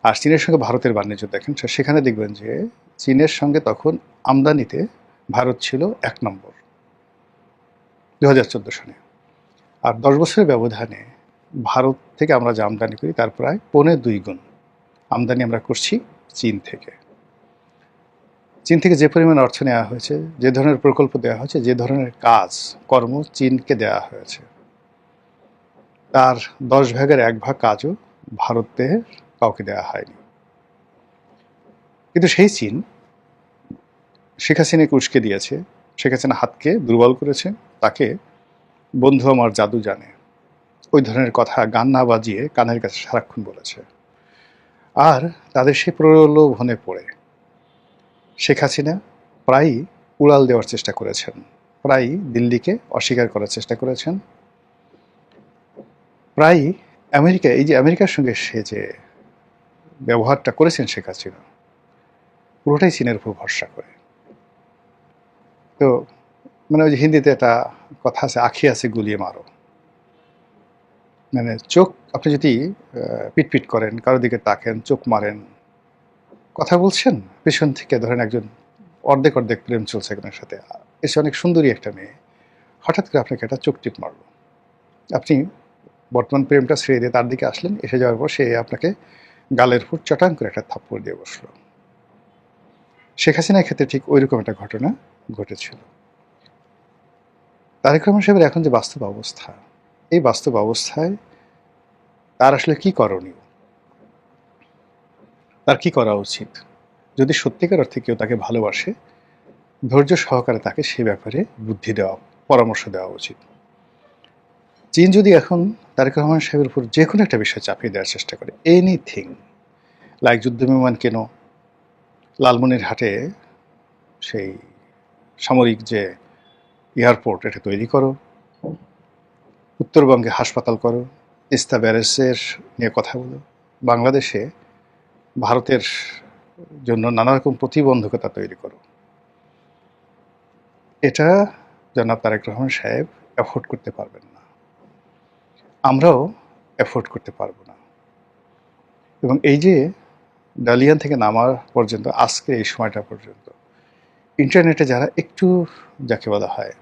আর চীনের সঙ্গে ভারতের বাণিজ্য দেখেন, সেখানে দেখবেন যে চীনের সঙ্গে তখন আমদানিতে ভারত ছিল 1 নম্বর 2014 সনে। আর 10 বছরের ব্যবধানে ভারত থেকে আমরা যে আমদানি করি তার প্রায় 2.25 গুণ আমদানি আমরা করছি চীন থেকে। চীন থেকে যে পরিমাণ অর্থ নেওয়া হয়েছে, যে ধরনের প্রকল্প দেওয়া হয়েছে, যে ধরনের কাজ কর্ম চীনকে দেওয়া হয়েছে, তার 10 ভাগের 1 ভাগ কাজও ভারতে কাউকে দেওয়া হয়নি। কিন্তু সেই চীন শেখ হাসিনাকে উস্কে দিয়েছে, শেখ হাসিনা হাতকে দুর্বল করেছে, তাকে বন্ধু আমার জাদু জানে ওই ধরনের কথা গান না বাজিয়ে কানের কাছে সারাক্ষণ বলেছে। আর তাদের সেই প্রলোভনে পড়ে শেখ হাসিনা প্রায়ই উড়াল দেওয়ার চেষ্টা করেছেন, প্রায়ই দিল্লিকে অস্বীকার করার চেষ্টা করেছেন, প্রায়ই আমেরিকা, এই যে আমেরিকার সঙ্গে সে যে ব্যবহারটা করেছেন শেখ হাসিনা, পুরোটাই চীনের উপর ভরসা করে। তো মানে ওই যে হিন্দিতে একটা কথা আছে, আখি আছে গুলিয়ে মারো, মানে চোখ আপনি যদি পিটপিট করেন, কারো দিকে তাকেন, চোখ মারেন, কথা বলছেন, পেছন থেকে ধরেন একজন অর্ধেক অর্ধেক প্রেম চলছে একজনের সাথে, এসে অনেক সুন্দরী একটা মেয়ে হঠাৎ করে আপনাকে একটা চোখ টিপ মারলো, আপনি বর্তমান প্রেমটা ছেড়ে দিয়ে তার দিকে আসলেন, এসে যাওয়ার পর সে আপনাকে গালের উপর চটাং করে একটা থাপ্পড় দিয়ে বসলো। শেখ হাসিনার ক্ষেত্রে ঠিক ওইরকম একটা ঘটনা ঘটেছিল। তারেক রহমান সাহেবের এখন যে বাস্তব অবস্থা, এই বাস্তব অবস্থায় তার আসলে কি করণীয়, তার কি করা উচিত? যদি সত্যিকার অর্থে কেউ তাকে ভালোবাসে, ধৈর্য সহকারে তাকে সে ব্যাপারে বুদ্ধি দেওয়া, পরামর্শ দেওয়া উচিত। চীন যদি এখন তারেক রহমান সাহেবের উপর যে কোনো একটা বিষয় চাপিয়ে দেওয়ার চেষ্টা করে, এনিথিং, লাইক যুদ্ধ বিমান কেন, লালমনিরহাটে সেই সামরিক যে এয়ারপোর্ট এটা তৈরি করো, উত্তরবঙ্গে হাসপাতাল করো, তিস্তা ব্যারেজের নিয়ে কথা বলো, বাংলাদেশে ভারতের জন্য নানা রকম প্রতিবন্ধকতা তৈরি করো, এটা জনাব তারেক রহমান সাহেব অ্যাফোর্ড করতে পারবেন না, আমরাও অ্যাফোর্ড করতে পারবো না। এবং এই যে ডালিয়ান থেকে নামার পর্যন্ত, আজকে এই সময়টা পর্যন্ত ইন্টারনেটে যারা একটু, যাকে বলা হয়,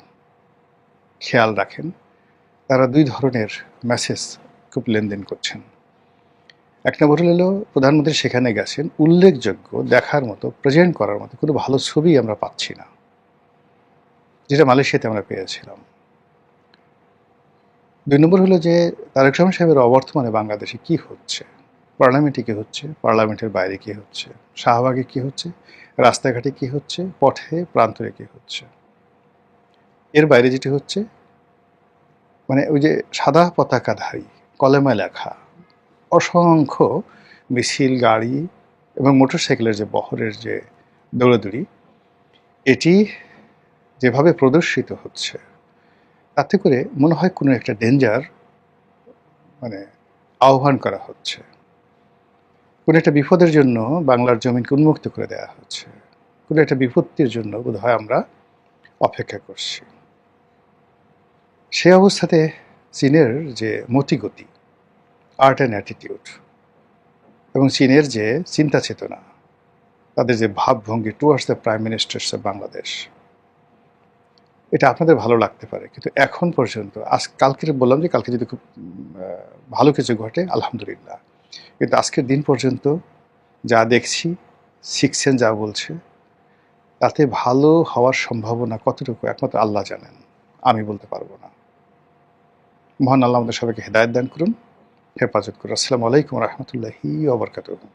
খেয়াল রাখেন, তারা দুই ধরনের মেসেজ খুব লেনদেন করছেন। এক নম্বর হলো প্রধানমন্ত্রী সেখানে গেছেন, উল্লেখযোগ্য, দেখার মতো, প্রেজেন্ট করার মতো কোনো ভালো ছবি আমরা পাচ্ছি না, যেটা মালয়েশিয়াতে আমরা পেয়েছিলাম। দুই নম্বর হলো যে তারেক রহমান সাহেবের অবর্তমানে বাংলাদেশে কি হচ্ছে, পার্লামেন্টে কি হচ্ছে, পার্লামেন্টের বাইরে কি হচ্ছে, শাহবাগে কি হচ্ছে, রাস্তাঘাটে কি হচ্ছে, পথে প্রান্তরে কি হচ্ছে। এর বাইরে যেটি হচ্ছে, মানে ওই যে সাদা পতাকাধারী, কলেমায় লেখা অসংখ্য মিছিল, গাড়ি এবং মোটরসাইকেলের যে বহরের যে দৌড়াদৌড়ি, এটি যেভাবে প্রদর্শিত হচ্ছে, তাতে করে মনে হয় কোনো একটা ডেঞ্জার মানে আহ্বান করা হচ্ছে, কোনো একটা বিপদের জন্য বাংলার জমিনকে উন্মুক্ত করে দেওয়া হচ্ছে, কোনো একটা বিপত্তির জন্য বোধহয় আমরা অপেক্ষা করছি। সে অবস্থাতে চীনের যে মতিগতি, আর্ট অ্যান্ড অ্যাটিটিউড, এবং চীনের যে চিন্তা চেতনা, তাদের যে ভাবভঙ্গি towards the prime ministers of Bangladesh, এটা আপনাদের ভালো লাগতে পারে, কিন্তু এখন পর্যন্ত কালকে বললাম যে কালকে যদি খুব ভালো কিছু ঘটে আলহামদুলিল্লাহ, কিন্তু আজকের দিন পর্যন্ত যা দেখছি, শিখছেন, যা বলছে, তাতে ভালো হওয়ার সম্ভাবনা কতটুকু একমাত্র আল্লাহ জানেন, আমি বলতে পারবো না। মহান আল্লাহ আমাদের সবাইকে হেদায়েত দান করুন, হেফাজত করুন। আসসালামু আলাইকুম রহমতুল্লাহি ওয়া বারাকাতুহু।